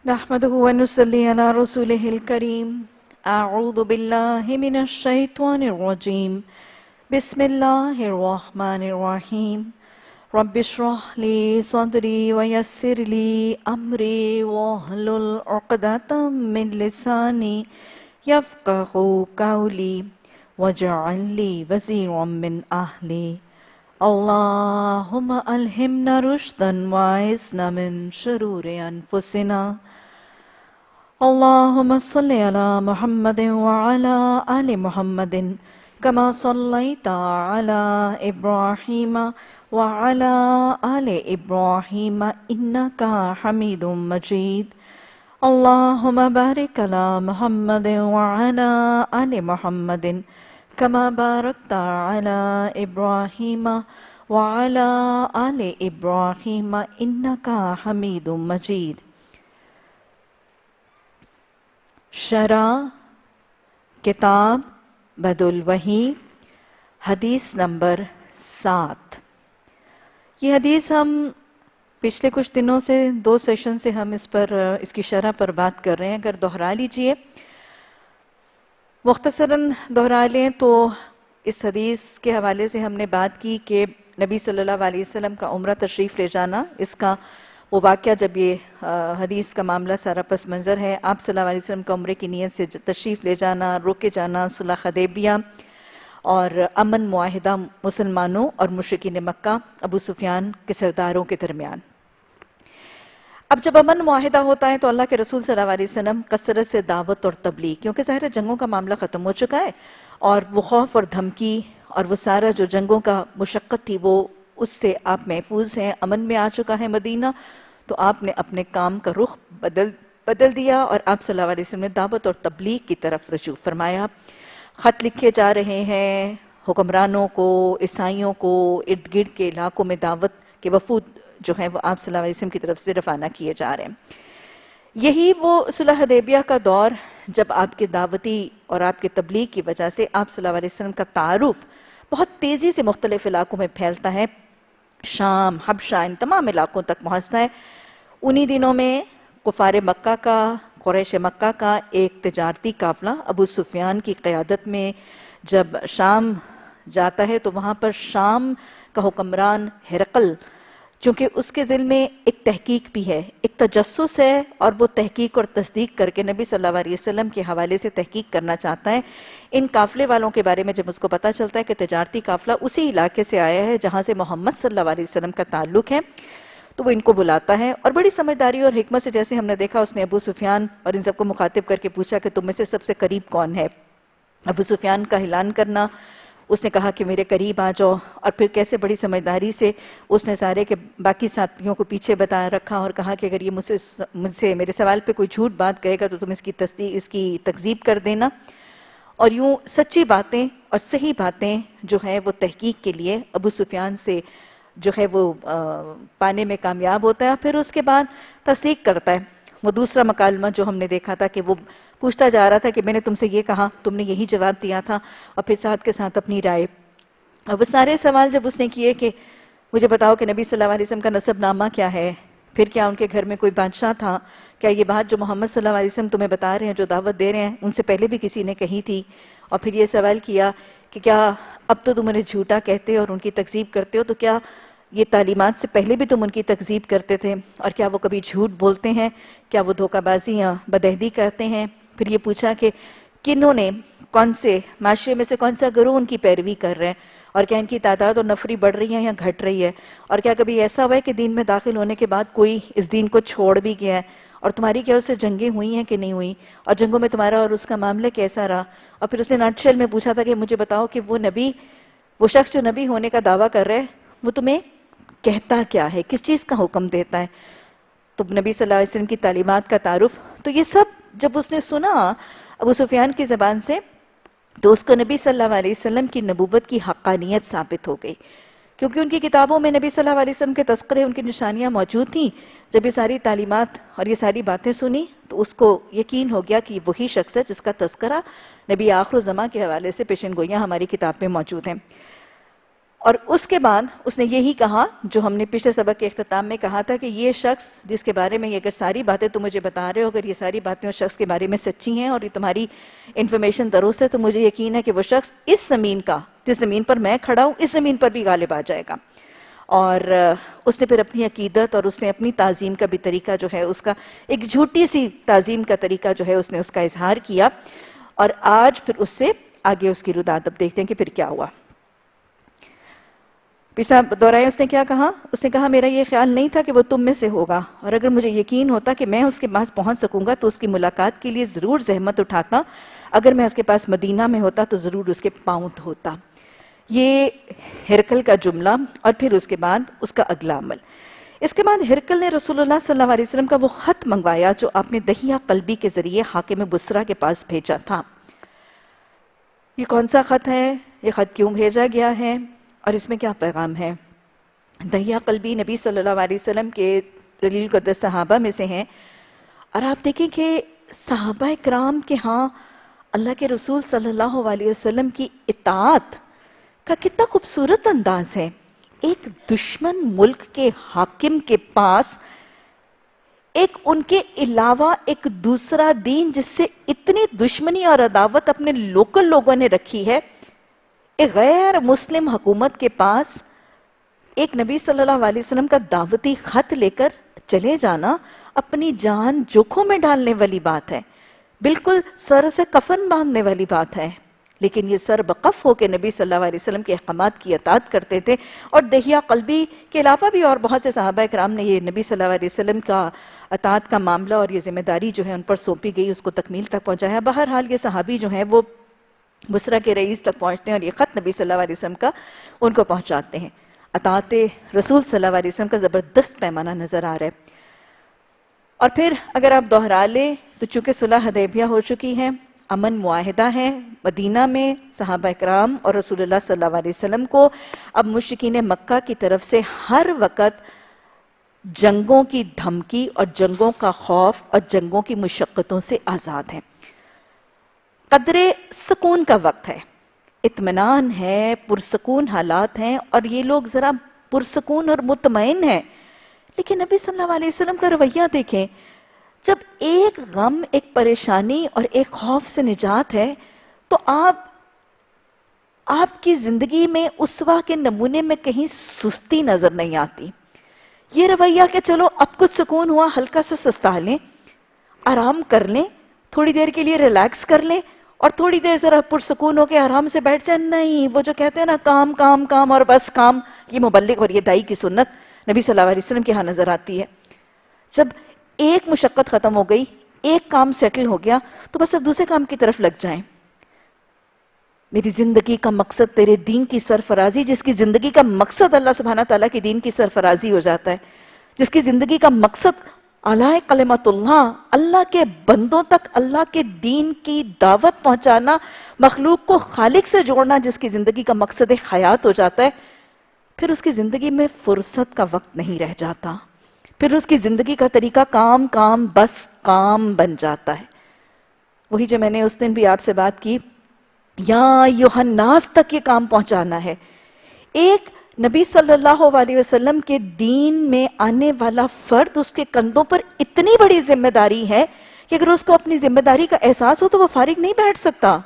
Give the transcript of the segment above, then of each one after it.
نحمده ونصلي على رسوله الكريم. أعوذ بالله من الشيطان الرجيم. بسم الله الرحمن الرحيم. رب اشرح لي صدري ويسر لي أمري واحلل عقدة من لساني يفقهوا قولي واجعل لي وزيرا من أهلي. اللهم ألهمنا رشدا وأعصمنا من شرور أنفسنا. اللهم صل على محمد وعلى آل محمد كما صليت على إبراهيم وعلى آل إبراهيم إنك حميد مجيد. اللهم بارك على محمد وعلى آل محمد كما باركت على إبراهيم وعلى آل إبراهيم إنك حميد مجيد. شرح کتاب بدء الوحی حدیث نمبر 7. یہ حدیث ہم پچھلے کچھ دنوں سے 2 سیشن سے ہم اس کی شرح پر بات کر رہے ہیں. اگر دہرا لیجئے، مختصراً دہرا لیں تو اس حدیث کے حوالے سے ہم نے بات کی کہ نبی صلی اللہ علیہ وسلم کا عمرہ تشریف لے جانا، اس کا وہ واقعہ جب یہ حدیث کا معاملہ سارا پس منظر ہے، آپ صلی اللہ علیہ وسلم کا عمرے کی نیت سے تشریف لے جانا، روکے جانا، صلح حدیبیہ اور امن معاہدہ مسلمانوں اور مشرکین مکہ ابو سفیان کے سرداروں کے درمیان. اب جب امن معاہدہ ہوتا ہے تو اللہ کے رسول صلی اللہ علیہ وسلم کثرت سے دعوت اور تبلیغ، کیونکہ ظاہر جنگوں کا معاملہ ختم ہو چکا ہے اور وہ خوف اور دھمکی اور وہ سارا جو جنگوں کا مشقت تھی وہ اس سے آپ محفوظ ہیں، امن میں آ چکا ہے مدینہ. تو آپ نے اپنے کام کا رخ بدل دیا اور آپ صلی اللہ علیہ وسلم نے دعوت اور تبلیغ کی طرف رجوع فرمایا. خط لکھے جا رہے ہیں حکمرانوں کو، عیسائیوں کو، ارد گرد کے علاقوں میں دعوت کے وفود جو ہیں وہ آپ صلی اللہ علیہ وسلم کی طرف سے روانہ کیے جا رہے ہیں. یہی وہ صلح حدیبیہ کا دور جب آپ کے دعوتی اور آپ کے تبلیغ کی وجہ سے آپ صلی اللہ علیہ وسلم کا تعارف بہت تیزی سے مختلف علاقوں میں پھیلتا ہے، شام، حبشہ، ان تمام علاقوں تک پہنچتا ہے. انہی دنوں میں کفار مکہ کا، قریش مکہ کا ایک تجارتی قافلہ ابو سفیان کی قیادت میں جب شام جاتا ہے تو وہاں پر شام کا حکمران ہرقل، چونکہ اس کے ذل میں ایک تحقیق بھی ہے، ایک تجسس ہے، اور وہ تحقیق اور تصدیق کر کے نبی صلی اللہ علیہ وسلم کے حوالے سے تحقیق کرنا چاہتا ہے. ان قافلے والوں کے بارے میں جب اس کو پتہ چلتا ہے کہ تجارتی قافلہ اسی علاقے سے آیا ہے جہاں سے محمد صلی اللہ علیہ وسلم کا تعلق ہے، تو وہ ان کو بلاتا ہے اور بڑی سمجھداری اور حکمت سے، جیسے ہم نے دیکھا، اس نے ابو سفیان اور ان سب کو مخاطب کر کے پوچھا کہ تم میں سے سب سے قریب کون ہے. ابو سفیان کا اعلان کرنا، اس نے کہا کہ میرے قریب آ جاؤ، اور پھر کیسے بڑی سمجھداری سے اس نے سارے کے باقی ساتھیوں کو پیچھے بتایا رکھا اور کہا کہ اگر یہ مجھ سے میرے سوال پہ کوئی جھوٹ بات کہے گا تو تم اس کی تکذیب کر دینا. اور یوں سچی باتیں اور صحیح باتیں جو ہیں وہ تحقیق کے لیے ابو سفیان سے جو ہے وہ پانے میں کامیاب ہوتا ہے. پھر اس کے بعد تصدیق کرتا ہے. وہ دوسرا مکالمہ جو ہم نے دیکھا تھا کہ وہ پوچھتا جا رہا تھا کہ میں نے تم سے یہ کہا، تم نے یہی جواب دیا تھا، اور پھر ساتھ کے ساتھ اپنی رائے. اور وہ سارے سوال جب اس نے کیے کہ مجھے بتاؤ کہ نبی صلی اللہ علیہ وسلم کا نسب نامہ کیا ہے، پھر کیا ان کے گھر میں کوئی بادشاہ تھا، کیا یہ بات جو محمد صلی اللہ علیہ وسلم تمہیں بتا رہے ہیں، جو دعوت دے رہے ہیں، ان سے پہلے بھی کسی نے کہی تھی. اور پھر یہ سوال کیا کہ کیا اب تو تم انہیں جھوٹا کہتے ہو اور ان کی تکذیب کرتے ہو، تو کیا یہ تعلیمات سے پہلے بھی تم ان کی تکذیب کرتے تھے، اور کیا وہ کبھی جھوٹ بولتے ہیں، کیا وہ دھوکہ بازی یا بدعہدی کرتے ہیں. پھر یہ پوچھا کہ کنہوں نے، کون سے معاشرے میں سے کون سا گروہ ان کی پیروی کر رہے ہیں، اور کیا ان کی تعداد اور نفری بڑھ رہی ہے یا گھٹ رہی ہے، اور کیا کبھی ایسا ہوا ہے کہ دین میں داخل ہونے کے بعد کوئی اس دین کو چھوڑ بھی گیا ہے، اور تمہاری کیا اس سے جنگیں ہوئی ہیں کہ نہیں ہوئی، اور جنگوں میں تمہارا اور اس کا معاملہ کیسا رہا. اور پھر اس نے نٹ شیل میں پوچھا تھا کہ مجھے بتاؤ کہ وہ شخص جو نبی ہونے کا دعویٰ کر رہے وہ تمہیں کہتا کیا ہے، کس چیز کا حکم دیتا ہے. تو نبی صلی اللہ علیہ وسلم کی تعلیمات کا تعارف، تو یہ سب جب اس نے سنا ابو سفیان کی زبان سے تو اس کو نبی صلی اللہ علیہ وسلم کی نبوت کی حقانیت ثابت ہو گئی، کیونکہ ان کی کتابوں میں نبی صلی اللہ علیہ وسلم کے تذکرے، ان کی نشانیاں موجود تھیں. جب یہ ساری تعلیمات اور یہ ساری باتیں سنی تو اس کو یقین ہو گیا کہ یہ وہی شخص ہے جس کا تذکرہ نبی آخر الزماں کے حوالے سے پیشن گوئیاں ہماری کتاب میں موجود ہیں. اور اس کے بعد اس نے یہی کہا جو ہم نے پچھلے سبق کے اختتام میں کہا تھا کہ یہ شخص جس کے بارے میں اگر ساری باتیں تم مجھے بتا رہے ہو، اگر یہ ساری باتیں اس شخص کے بارے میں سچی ہیں اور یہ تمہاری انفارمیشن درست ہے، تو مجھے یقین ہے کہ وہ شخص اس زمین کا، جس زمین پر میں کھڑا ہوں، اس زمین پر بھی غالب آ جائے گا۔ اور اس نے پھر اپنی عقیدت اور اس نے اپنی تعظیم کا بھی طریقہ جو ہے، اس کا ایک جھوٹی سی تعظیم کا طریقہ جو ہے اس نے اس کا اظہار کیا، اور آج پھر اس سے آگے اس کی ردادب دیکھتے ہیں کہ پھر کیا ہوا۔ پچھلا دورائے اس نے کیا کہا؟ اس نے کہا میرا یہ خیال نہیں تھا کہ وہ تم میں سے ہوگا، اور اگر مجھے یقین ہوتا کہ میں اس کے پاس پہنچ سکوں گا تو اس کی ملاقات کے لیے ضرور زحمت اٹھاتا، اگر میں اس کے پاس مدینہ میں ہوتا تو ضرور اس کے پاؤں دھوتا۔ یہ ہرقل کا جملہ، اور پھر اس کے بعد اس کا اگلا عمل۔ اس کے بعد ہرقل نے رسول اللہ صلی اللہ علیہ وسلم کا وہ خط منگوایا جو آپ نے دہیہ قلبی کے ذریعے حاکم بصرہ کے پاس بھیجا تھا۔ یہ کون سا خط ہے؟ یہ خط کیوں بھیجا گیا ہے؟ اور اس میں کیا پیغام ہے؟ دہیہ قلبی نبی صلی اللہ علیہ وسلم کے جلیل القدر صحابہ میں سے ہیں، اور آپ دیکھیں کہ صحابہ کرام کے ہاں اللہ کے رسول صلی اللہ علیہ وسلم کی اطاعت کا کتنا خوبصورت انداز ہے۔ ایک دشمن ملک کے حاکم کے پاس ایک ان کے علاوہ ایک دوسرا دین جس سے اتنی دشمنی اور عداوت اپنے لوکل لوگوں نے رکھی ہے، ایک غیر مسلم حکومت کے پاس ایک نبی صلی اللہ علیہ وسلم کا دعوتی خط لے کر چلے جانا اپنی جان جوکھوں میں ڈالنے والی بات ہے، بالکل سر سے کفن باندھنے والی بات ہے۔ لیکن یہ سر بقف ہو کے نبی صلی اللہ علیہ وسلم کے احکامات کی اطاعت کرتے تھے، اور دہیہ قلبی کے علاوہ بھی اور بہت سے صحابہ کرام نے یہ نبی صلی اللہ علیہ وسلم کا اطاعت کا معاملہ اور یہ ذمہ داری جو ہے ان پر سونپی گئی، اس کو تکمیل تک پہنچایا۔ بہرحال یہ صحابی جو ہیں وہ بصرہ کے رئیس تک پہنچتے ہیں اور یہ خط نبی صلی اللہ علیہ وسلم کا ان کو پہنچاتے ہیں۔ اطاعت رسول صلی اللہ علیہ وسلم کا زبردست پیمانہ نظر آ رہا ہے۔ اور پھر اگر آپ دہرا لیں تو چونکہ صلح حدیبیہ ہو چکی ہے، امن معاہدہ ہے مدینہ میں، صحابہ اکرام اور رسول اللہ صلی اللہ علیہ وسلم کو اب مشرکین مکہ کی طرف سے ہر وقت جنگوں کی دھمکی اور جنگوں کا خوف اور جنگوں کی مشقتوں سے آزاد ہیں۔ قدر سکون کا وقت ہے، اطمینان ہے، پرسکون حالات ہیں، اور یہ لوگ ذرا پرسکون اور مطمئن ہیں۔ لیکن نبی صلی اللہ علیہ وسلم کا رویہ دیکھیں، جب ایک غم، ایک پریشانی اور ایک خوف سے نجات ہے تو آپ کی زندگی میں اسوہ کے نمونے میں کہیں سستی نظر نہیں آتی۔ یہ رویہ کہ چلو اب کچھ سکون ہوا، ہلکا سا سستا لیں، آرام کر لیں، تھوڑی دیر کے لیے ریلیکس کر لیں، اور تھوڑی دیر ذرا پرسکون ہو کے آرام سے بیٹھ جائیں۔ نہیں، وہ جو کہتے ہیں نا کام کام کام اور بس کام، یہ مبلغ اور یہ دائی کی سنت نبی صلی اللہ علیہ وسلم کے ہاں نظر آتی ہے۔ جب ایک مشقت ختم ہو گئی، ایک کام سیٹل ہو گیا، تو بس اب دوسرے کام کی طرف لگ جائیں۔ میری زندگی کا مقصد تیرے دین کی سرفرازی، جس کی زندگی کا مقصد اللہ سبحانہ تعالیٰ کی دین کی سرفرازی ہو جاتا ہے، جس کی زندگی کا مقصد اعلیٰ کلمت اللہ، اللہ کے بندوں تک اللہ کے دین کی دعوت پہنچانا، مخلوق کو خالق سے جوڑنا، جس کی زندگی کا مقصد حیات ہو جاتا ہے، پھر اس کی زندگی میں فرصت کا وقت نہیں رہ جاتا، پھر اس کی زندگی کا طریقہ کام کام بس کام بن جاتا ہے۔ وہی جو میں نے اس دن بھی آپ سے بات کی، یا ایھا الناس تک یہ کام پہنچانا ہے۔ ایک نبی صلی اللہ علیہ وسلم کے دین میں آنے والا فرد، اس کے کندھوں پر اتنی بڑی ذمہ داری ہے کہ اگر اس کو اپنی ذمہ داری کا احساس ہو تو وہ فارغ نہیں بیٹھ سکتا۔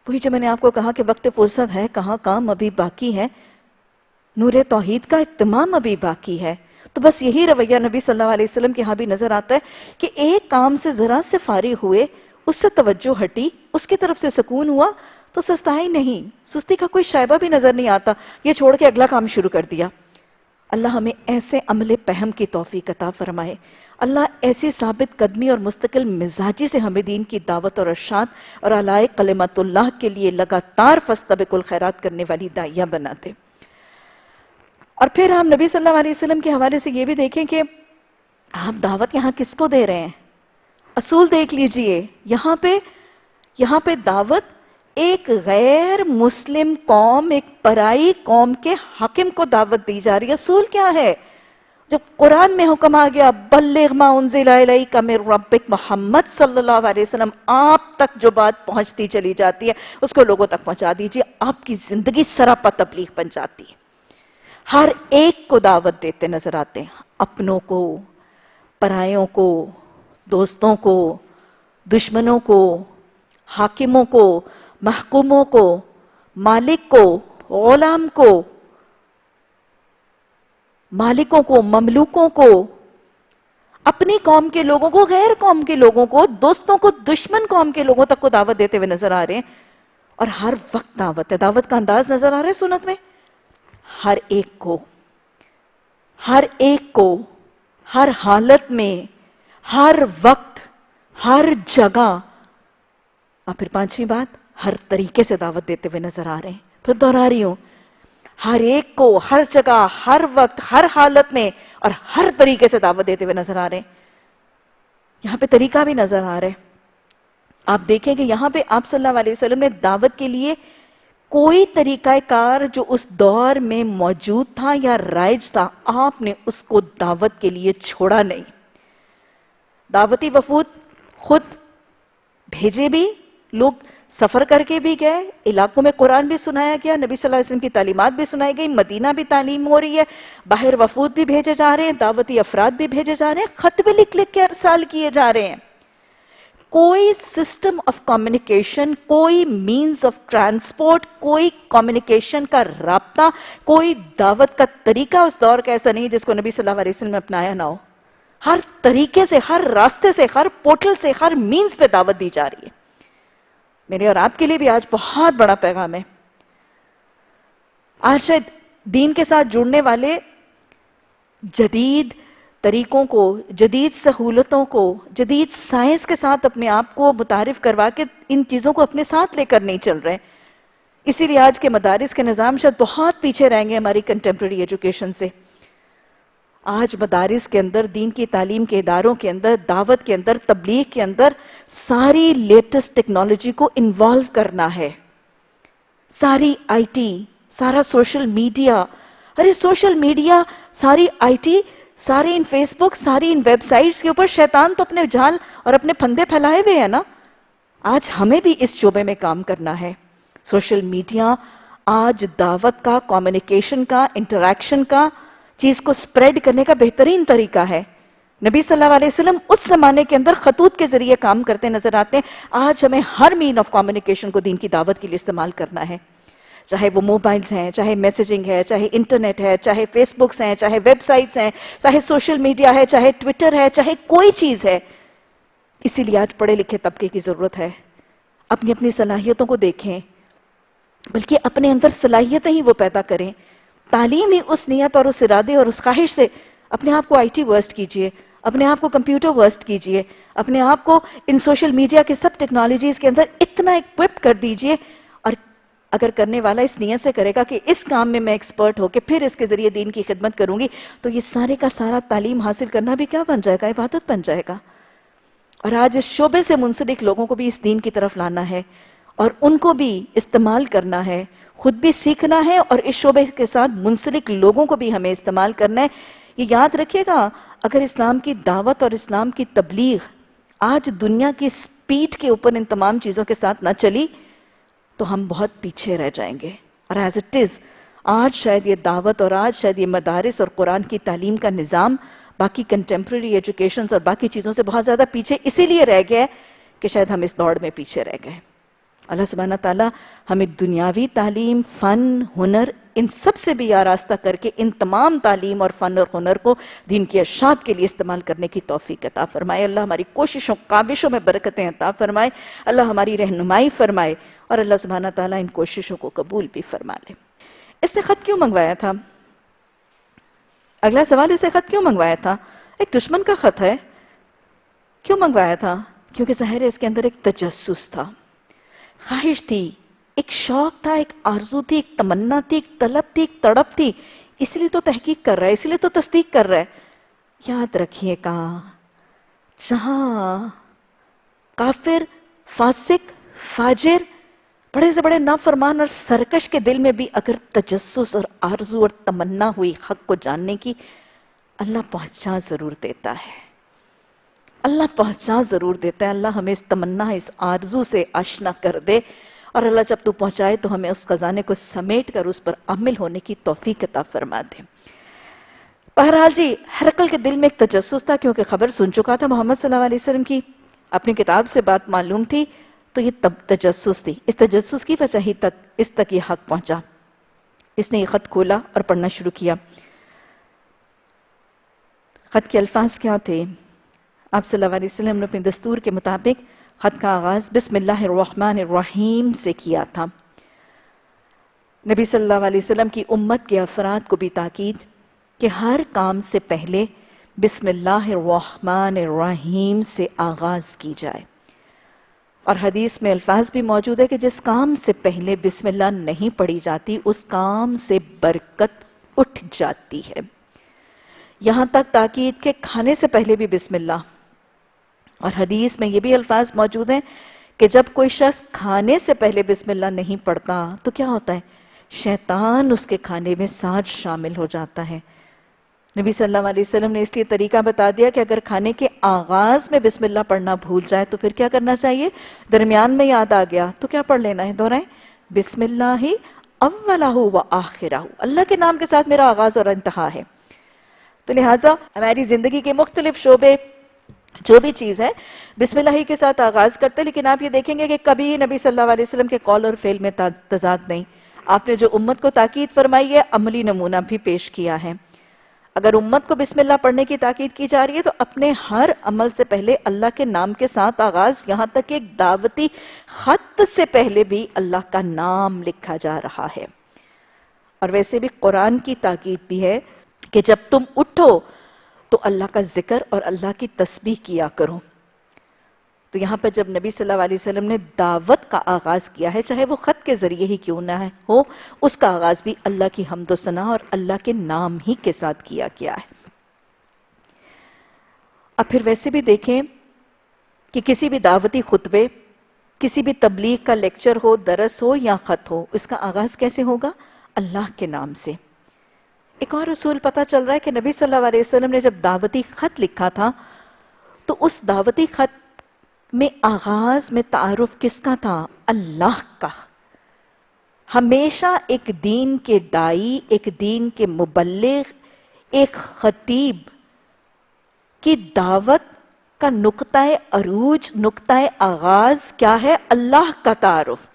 وہی جو میں نے آپ کو کہا کہ وقت فرصت ہے کہاں، کام ابھی باقی ہے، نور توحید کا اہتمام ابھی باقی ہے۔ تو بس یہی رویہ نبی صلی اللہ علیہ وسلم کے ہاں بھی نظر آتا ہے کہ ایک کام سے ذرا سے فارغ ہوئے، اس سے توجہ ہٹی، اس کی طرف سے سکون ہوا تو سستائی نہیں، سستی کا کوئی شائبہ بھی نظر نہیں آتا، یہ چھوڑ کے اگلا کام شروع کر دیا۔ اللہ ہمیں ایسے عمل پہم کی توفیق عطا فرمائے، اللہ ایسی ثابت قدمی اور مستقل مزاجی سے ہمیں دین کی دعوت اور ارشاد اور اعلیٰ کلمت اللہ کے لیے لگاتار فاستبقوا الخیرات کرنے والی داعیہ بنا دے۔ اور پھر ہم نبی صلی اللہ علیہ وسلم کے حوالے سے یہ بھی دیکھیں کہ آپ دعوت یہاں کس کو دے رہے ہیں۔ اصول دیکھ لیجئے، یہاں پہ دعوت ایک غیر مسلم قوم، ایک پرائی قوم کے حاکم کو دعوت دی جا رہی ہے۔ اصول کیا ہے؟ جب قرآن میں حکم آ گیا بلغ ما انزل الیک من ربک، محمد صلی اللہ علیہ وسلم آپ تک جو بات پہنچتی چلی جاتی ہے اس کو لوگوں تک پہنچا دیجیے، آپ کی زندگی سراپا تبلیغ بن جاتی ہے۔ ہر ایک کو دعوت دیتے نظر آتے ہیں، اپنوں کو، پرائیوں کو، دوستوں کو، دشمنوں کو، حاکموں کو، محکوموں کو، مالک کو، غلام کو، مالکوں کو، مملوکوں کو، اپنی قوم کے لوگوں کو، غیر قوم کے لوگوں کو، دوستوں کو، دشمن قوم کے لوگوں تک کو دعوت دیتے ہوئے نظر آ رہے ہیں۔ اور ہر وقت دعوت ہے، دعوت کا انداز نظر آ رہا ہے سنت میں، ہر ایک کو، ہر ایک کو، ہر حالت میں، ہر وقت، ہر جگہ۔ اور پھر پانچویں بات، ہر طریقے سے دعوت دیتے ہوئے نظر آ رہے ہیں۔ پھر دہرا رہی ہوں، ہر ایک کو، ہر جگہ، ہر وقت، ہر حالت میں اور ہر طریقے سے دعوت دیتے ہوئے نظر آ رہے ہیں۔ یہاں پہ طریقہ بھی نظر آ رہا ہے۔ آپ دیکھیں کہ یہاں پہ آپ صلی اللہ علیہ وسلم نے دعوت کے لیے کوئی طریقہ کار جو اس دور میں موجود تھا یا رائج تھا، آپ نے اس کو دعوت کے لیے چھوڑا نہیں۔ دعوتی وفود خود بھیجے بھی، لوگ سفر کر کے بھی گئے، علاقوں میں قرآن بھی سنایا گیا، نبی صلی اللہ علیہ وسلم کی تعلیمات بھی سنائی گئی، مدینہ بھی تعلیم ہو رہی ہے، باہر وفود بھی بھیجے جا رہے ہیں، دعوتی افراد بھی بھیجے جا رہے ہیں، خط بھی لکھ لکھ کے ارسال کیے جا رہے ہیں۔ کوئی سسٹم آف کمیونیکیشن، کوئی مینز آف ٹرانسپورٹ، کوئی کمیونیکیشن کا رابطہ، کوئی دعوت کا طریقہ اس دور کا ایسا نہیں جس کو نبی صلی اللہ علیہ وسلم نے اپنایا نہ ہو۔ ہر طریقے سے، ہر راستے سے، ہر پورٹل سے، ہر مینز پہ دعوت دی جا رہی ہے۔ میرے اور آپ کے لیے بھی آج بہت بڑا پیغام ہے۔ آج شاید دین کے ساتھ جڑنے والے جدید طریقوں کو، جدید سہولتوں کو، جدید سائنس کے ساتھ اپنے آپ کو متعارف کروا کے ان چیزوں کو اپنے ساتھ لے کر نہیں چل رہے۔ اسی لیے آج کے مدارس کے نظام شاید بہت پیچھے رہیں گے ہماری کنٹمپریری ایجوکیشن سے۔ آج مدارس کے اندر، دین کی تعلیم کے اداروں کے اندر، دعوت کے اندر، تبلیغ کے اندر ساری لیٹسٹ ٹیکنالوجی کو انوالو کرنا ہے۔ ساری آئی ٹی، سارا سوشل میڈیا، ارے سوشل میڈیا، ساری آئی ٹی، سارے ان فیس بک، ساری ان ویب سائٹس کے اوپر شیطان تو اپنے جال اور اپنے پھندے پھیلائے ہوئے ہیں نا۔ آج ہمیں بھی اس شعبے میں کام کرنا ہے۔ سوشل میڈیا آج دعوت کا، کمیونیکیشن کا، انٹریکشن کا، چیز کو سپریڈ کرنے کا بہترین طریقہ ہے۔ نبی صلی اللہ علیہ وسلم اس زمانے کے اندر خطوط کے ذریعے کام کرتے نظر آتے ہیں۔ آج ہمیں ہر مین آف کمیونیکیشن کو دین کی دعوت کے لیے استعمال کرنا ہے، چاہے وہ موبائلز ہیں، چاہے میسیجنگ ہے، چاہے انٹرنیٹ ہے، چاہے فیس بکس ہیں، چاہے ویب سائٹس ہیں، چاہے سوشل میڈیا ہے، چاہے ٹویٹر ہے، چاہے کوئی چیز ہے۔ اسی لیے آج پڑھے لکھے طبقے کی ضرورت ہے۔ اپنی اپنی صلاحیتوں کو دیکھیں، بلکہ اپنے اندر صلاحیتیں ہی وہ پیدا کریں۔ تعلیم ہی اس نیت اور اس ارادے اور اس خواہش سے اپنے آپ کو آئی ٹی ورسٹ کیجئے، اپنے آپ کو کمپیوٹر ورسٹ کیجئے، اپنے آپ کو ان سوشل میڈیا کے سب ٹیکنالوجیز کے اندر اتنا ایکوپ کر دیجئے۔ اور اگر کرنے والا اس نیت سے کرے گا کہ اس کام میں میں ایکسپرٹ ہو کے پھر اس کے ذریعے دین کی خدمت کروں گی، تو یہ سارے کا سارا تعلیم حاصل کرنا بھی کیا بن جائے گا؟ عبادت بن جائے گا۔ اور آج اس شعبے سے منسلک لوگوں کو بھی اس دین کی طرف لانا ہے اور ان کو بھی استعمال کرنا ہے، خود بھی سیکھنا ہے، اور اس شعبے کے ساتھ منسلک لوگوں کو بھی ہمیں استعمال کرنا ہے۔ یہ یاد رکھیے گا، اگر اسلام کی دعوت اور اسلام کی تبلیغ آج دنیا کی سپیڈ کے اوپر ان تمام چیزوں کے ساتھ نہ چلی تو ہم بہت پیچھے رہ جائیں گے۔ اور ایز اٹ از، آج شاید یہ دعوت اور آج شاید یہ مدارس اور قرآن کی تعلیم کا نظام باقی کنٹمپریری ایجوکیشنز اور باقی چیزوں سے بہت زیادہ پیچھے اسی لیے رہ گیا ہے کہ شاید ہم اس دوڑ میں پیچھے رہ گئے۔ اللہ سبحانہ تعالیٰ ہمیں دنیاوی تعلیم، فن، ہنر، ان سب سے بھی آراستہ کر کے ان تمام تعلیم اور فن اور ہنر کو دین کی اشاعت کے لیے استعمال کرنے کی توفیق عطا فرمائے۔ اللہ ہماری کوششوں، کاوشوں میں برکتیں عطا فرمائے، اللہ ہماری رہنمائی فرمائے، اور اللہ سبحانہ تعالیٰ ان کوششوں کو قبول بھی فرما لے۔ اس نے خط کیوں منگوایا تھا؟ اگلا سوال، اس نے خط کیوں منگوایا تھا؟ ایک دشمن کا خط ہے، کیوں منگوایا تھا؟ کیونکہ ظاہر ہے اس کے اندر ایک تجسس تھا، خواہش تھی، ایک شوق تھا، ایک آرزو تھی، ایک تمنا تھی، ایک طلب تھی، ایک تڑپ تھی۔ اس لیے تو تحقیق کر رہا ہے، اس لیے تو تصدیق کر رہا ہے۔ یاد رکھیے گا، جہاں کافر، فاسق، فاجر، بڑے سے بڑے نافرمان اور سرکش کے دل میں بھی اگر تجسس اور آرزو اور تمنا ہوئی حق کو جاننے کی، اللہ پہنچا ضرور دیتا ہے، اللہ پہنچا ضرور دیتا ہے۔ اللہ ہمیں اس تمنا، اس آرزو سے آشنا کر دے، اور اللہ جب تو پہنچائے تو ہمیں اس خزانے کو سمیٹ کر اس پر عمل ہونے کی توفیق عطا فرما دے۔ بہرحال جی، ہرقل کے دل میں ایک تجسس تھا، کیونکہ خبر سن چکا تھا محمد صلی اللہ علیہ وسلم کی، اپنی کتاب سے بات معلوم تھی، تو یہ تجسس تھی۔ اس تجسس کی وجہ ہی تک اس تک یہ حق پہنچا۔ اس نے یہ خط کھولا اور پڑھنا شروع کیا۔ خط کے الفاظ کیا تھے؟ آپ صلی اللہ علیہ وسلم نے اپنے دستور کے مطابق خط کا آغاز بسم اللہ الرحمن الرحیم سے کیا تھا۔ نبی صلی اللہ علیہ وسلم کی امت کے افراد کو بھی تاکید کہ ہر کام سے پہلے بسم اللہ الرحمن الرحیم سے آغاز کی جائے، اور حدیث میں الفاظ بھی موجود ہے کہ جس کام سے پہلے بسم اللہ نہیں پڑھی جاتی اس کام سے برکت اٹھ جاتی ہے۔ یہاں تک تاکید کہ کھانے سے پہلے بھی بسم اللہ، اور حدیث میں یہ بھی الفاظ موجود ہیں کہ جب کوئی شخص کھانے سے پہلے بسم اللہ نہیں پڑھتا تو کیا ہوتا ہے؟ شیطان اس کے کھانے میں ساتھ شامل ہو جاتا ہے۔ نبی صلی اللہ علیہ وسلم نے اس لیے طریقہ بتا دیا کہ اگر کھانے کے آغاز میں بسم اللہ پڑھنا بھول جائے تو پھر کیا کرنا چاہیے؟ درمیان میں یاد آ گیا تو کیا پڑھ لینا ہے؟ دہرائیں، بسم اللہ اولہ و آخرہ، اللہ کے نام کے ساتھ میرا آغاز اور انتہا ہے۔ تو لہٰذا ہماری زندگی کے مختلف شعبے، جو بھی چیز ہے، بسم اللہ کے ساتھ آغاز کرتے، لیکن آپ یہ دیکھیں گے کہ کبھی نبی صلی اللہ علیہ وسلم کے قول اور فعل میں تضاد نہیں۔ آپ نے جو امت کو تاکید فرمائی ہے، عملی نمونہ بھی پیش کیا ہے۔ اگر امت کو بسم اللہ پڑھنے کی تاکید کی جا رہی ہے تو اپنے ہر عمل سے پہلے اللہ کے نام کے ساتھ آغاز، یہاں تک کہ ایک دعوتی خط سے پہلے بھی اللہ کا نام لکھا جا رہا ہے۔ اور ویسے بھی قرآن کی تاکید بھی ہے کہ جب تم اٹھو تو اللہ کا ذکر اور اللہ کی تسبیح کیا کرو۔ تو یہاں پر جب نبی صلی اللہ علیہ وسلم نے دعوت کا آغاز کیا ہے، چاہے وہ خط کے ذریعے ہی کیوں نہ ہو، اس کا آغاز بھی اللہ کی حمد و ثنا اور اللہ کے نام ہی کے ساتھ کیا گیا ہے۔ اب پھر ویسے بھی دیکھیں کہ کسی بھی دعوتی خطبے، کسی بھی تبلیغ کا لیکچر ہو، درس ہو یا خط ہو، اس کا آغاز کیسے ہوگا؟ اللہ کے نام سے۔ ایک اور اصول پتہ چل رہا ہے کہ نبی صلی اللہ علیہ وسلم نے جب دعوتی خط لکھا تھا تو اس دعوتی خط میں آغاز میں تعارف کس کا تھا؟ اللہ کا۔ ہمیشہ ایک دین کے دائی، ایک دین کے مبلغ، ایک خطیب کی دعوت کا نقطہ عروج، نقطہ آغاز کیا ہے؟ اللہ کا تعارف۔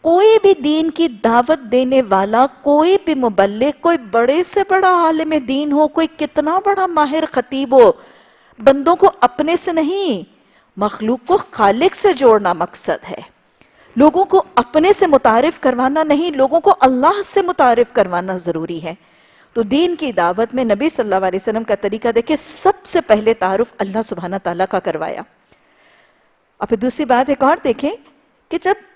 کوئی بھی دین کی دعوت دینے والا، کوئی بھی مبلغ، کوئی بڑے سے بڑا عالم دین ہو، کوئی کتنا بڑا ماہر خطیب ہو، بندوں کو اپنے سے نہیں، مخلوق کو خالق سے جوڑنا مقصد ہے۔ لوگوں کو اپنے سے متعارف کروانا نہیں، لوگوں کو اللہ سے متعارف کروانا ضروری ہے۔ تو دین کی دعوت میں نبی صلی اللہ علیہ وسلم کا طریقہ دیکھیں، سب سے پہلے تعارف اللہ سبحانہ تعالیٰ کا کروایا۔ اور پھر دوسری بات ایک اور دیکھیں کہ جب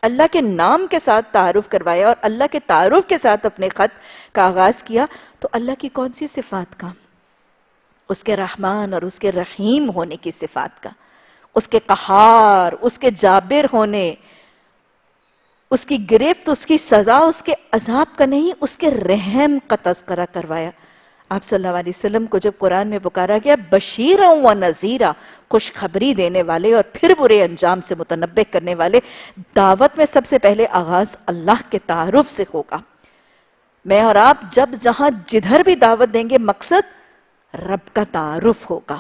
اللہ کے نام کے ساتھ تعارف کروایا اور اللہ کے تعارف کے ساتھ اپنے خط کا آغاز کیا تو اللہ کی کون سی صفات کا؟ اس کے رحمان اور اس کے رحیم ہونے کی صفات کا، اس کے قہار، اس کے جابر ہونے، اس کی گرفت، اس کی سزا، اس کے عذاب کا نہیں، اس کے رحم کا تذکرہ کروایا۔ آپ صلی اللہ علیہ وسلم کو جب قرآن میں پکارا گیا بشیرا و نذیرا، خوشخبری دینے والے اور پھر برے انجام سے متنبہ کرنے والے، دعوت میں سب سے پہلے آغاز اللہ کے تعارف سے ہوگا۔ میں اور آپ جب جہاں جدھر بھی دعوت دیں گے، مقصد رب کا تعارف ہوگا،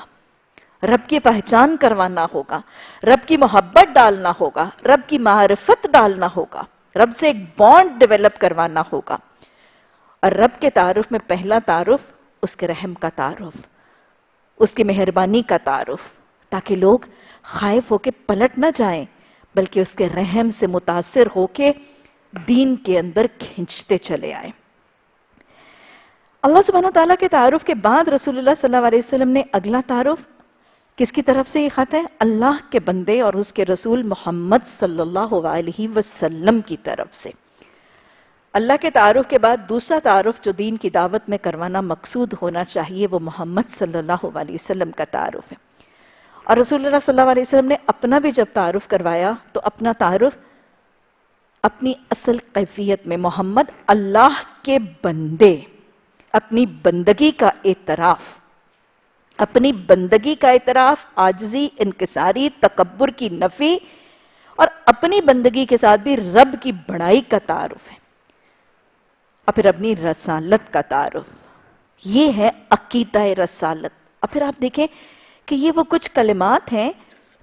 رب کی پہچان کروانا ہوگا، رب کی محبت ڈالنا ہوگا، رب کی معرفت ڈالنا ہوگا، رب سے ایک بانڈ ڈیولپ کروانا ہوگا۔ اور رب کے تعارف میں پہلا تعارف اس کے رحم کا تعارف، اس کی مہربانی کا تعارف، تاکہ لوگ خائف ہو کے پلٹ نہ جائیں بلکہ اس کے رحم سے متاثر ہو کے دین کے اندر کھنچتے چلے آئیں۔ اللہ سبحانہ تعالیٰ کے تعارف کے بعد رسول اللہ صلی اللہ علیہ وسلم نے اگلا تعارف کس کی طرف سے یہ خط ہے؟ اللہ کے بندے اور اس کے رسول محمد صلی اللہ علیہ وسلم کی طرف سے۔ اللہ کے تعارف کے بعد دوسرا تعارف جو دین کی دعوت میں کروانا مقصود ہونا چاہیے وہ محمد صلی اللہ علیہ وسلم کا تعارف ہے۔ اور رسول اللہ صلی اللہ علیہ وسلم نے اپنا بھی جب تعارف کروایا تو اپنا تعارف اپنی اصل کیفیت میں، محمد اللہ کے بندے، اپنی بندگی کا اعتراف، اپنی بندگی کا اعتراف، عاجزی، انکساری، تکبر کی نفی، اور اپنی بندگی کے ساتھ بھی رب کی بڑائی کا تعارف ہے، اور پھر اپنی رسالت کا تعارف. یہ ہے عقیدہ رسالت. اور پھر آپ دیکھیں کہ یہ وہ کچھ کلمات ہیں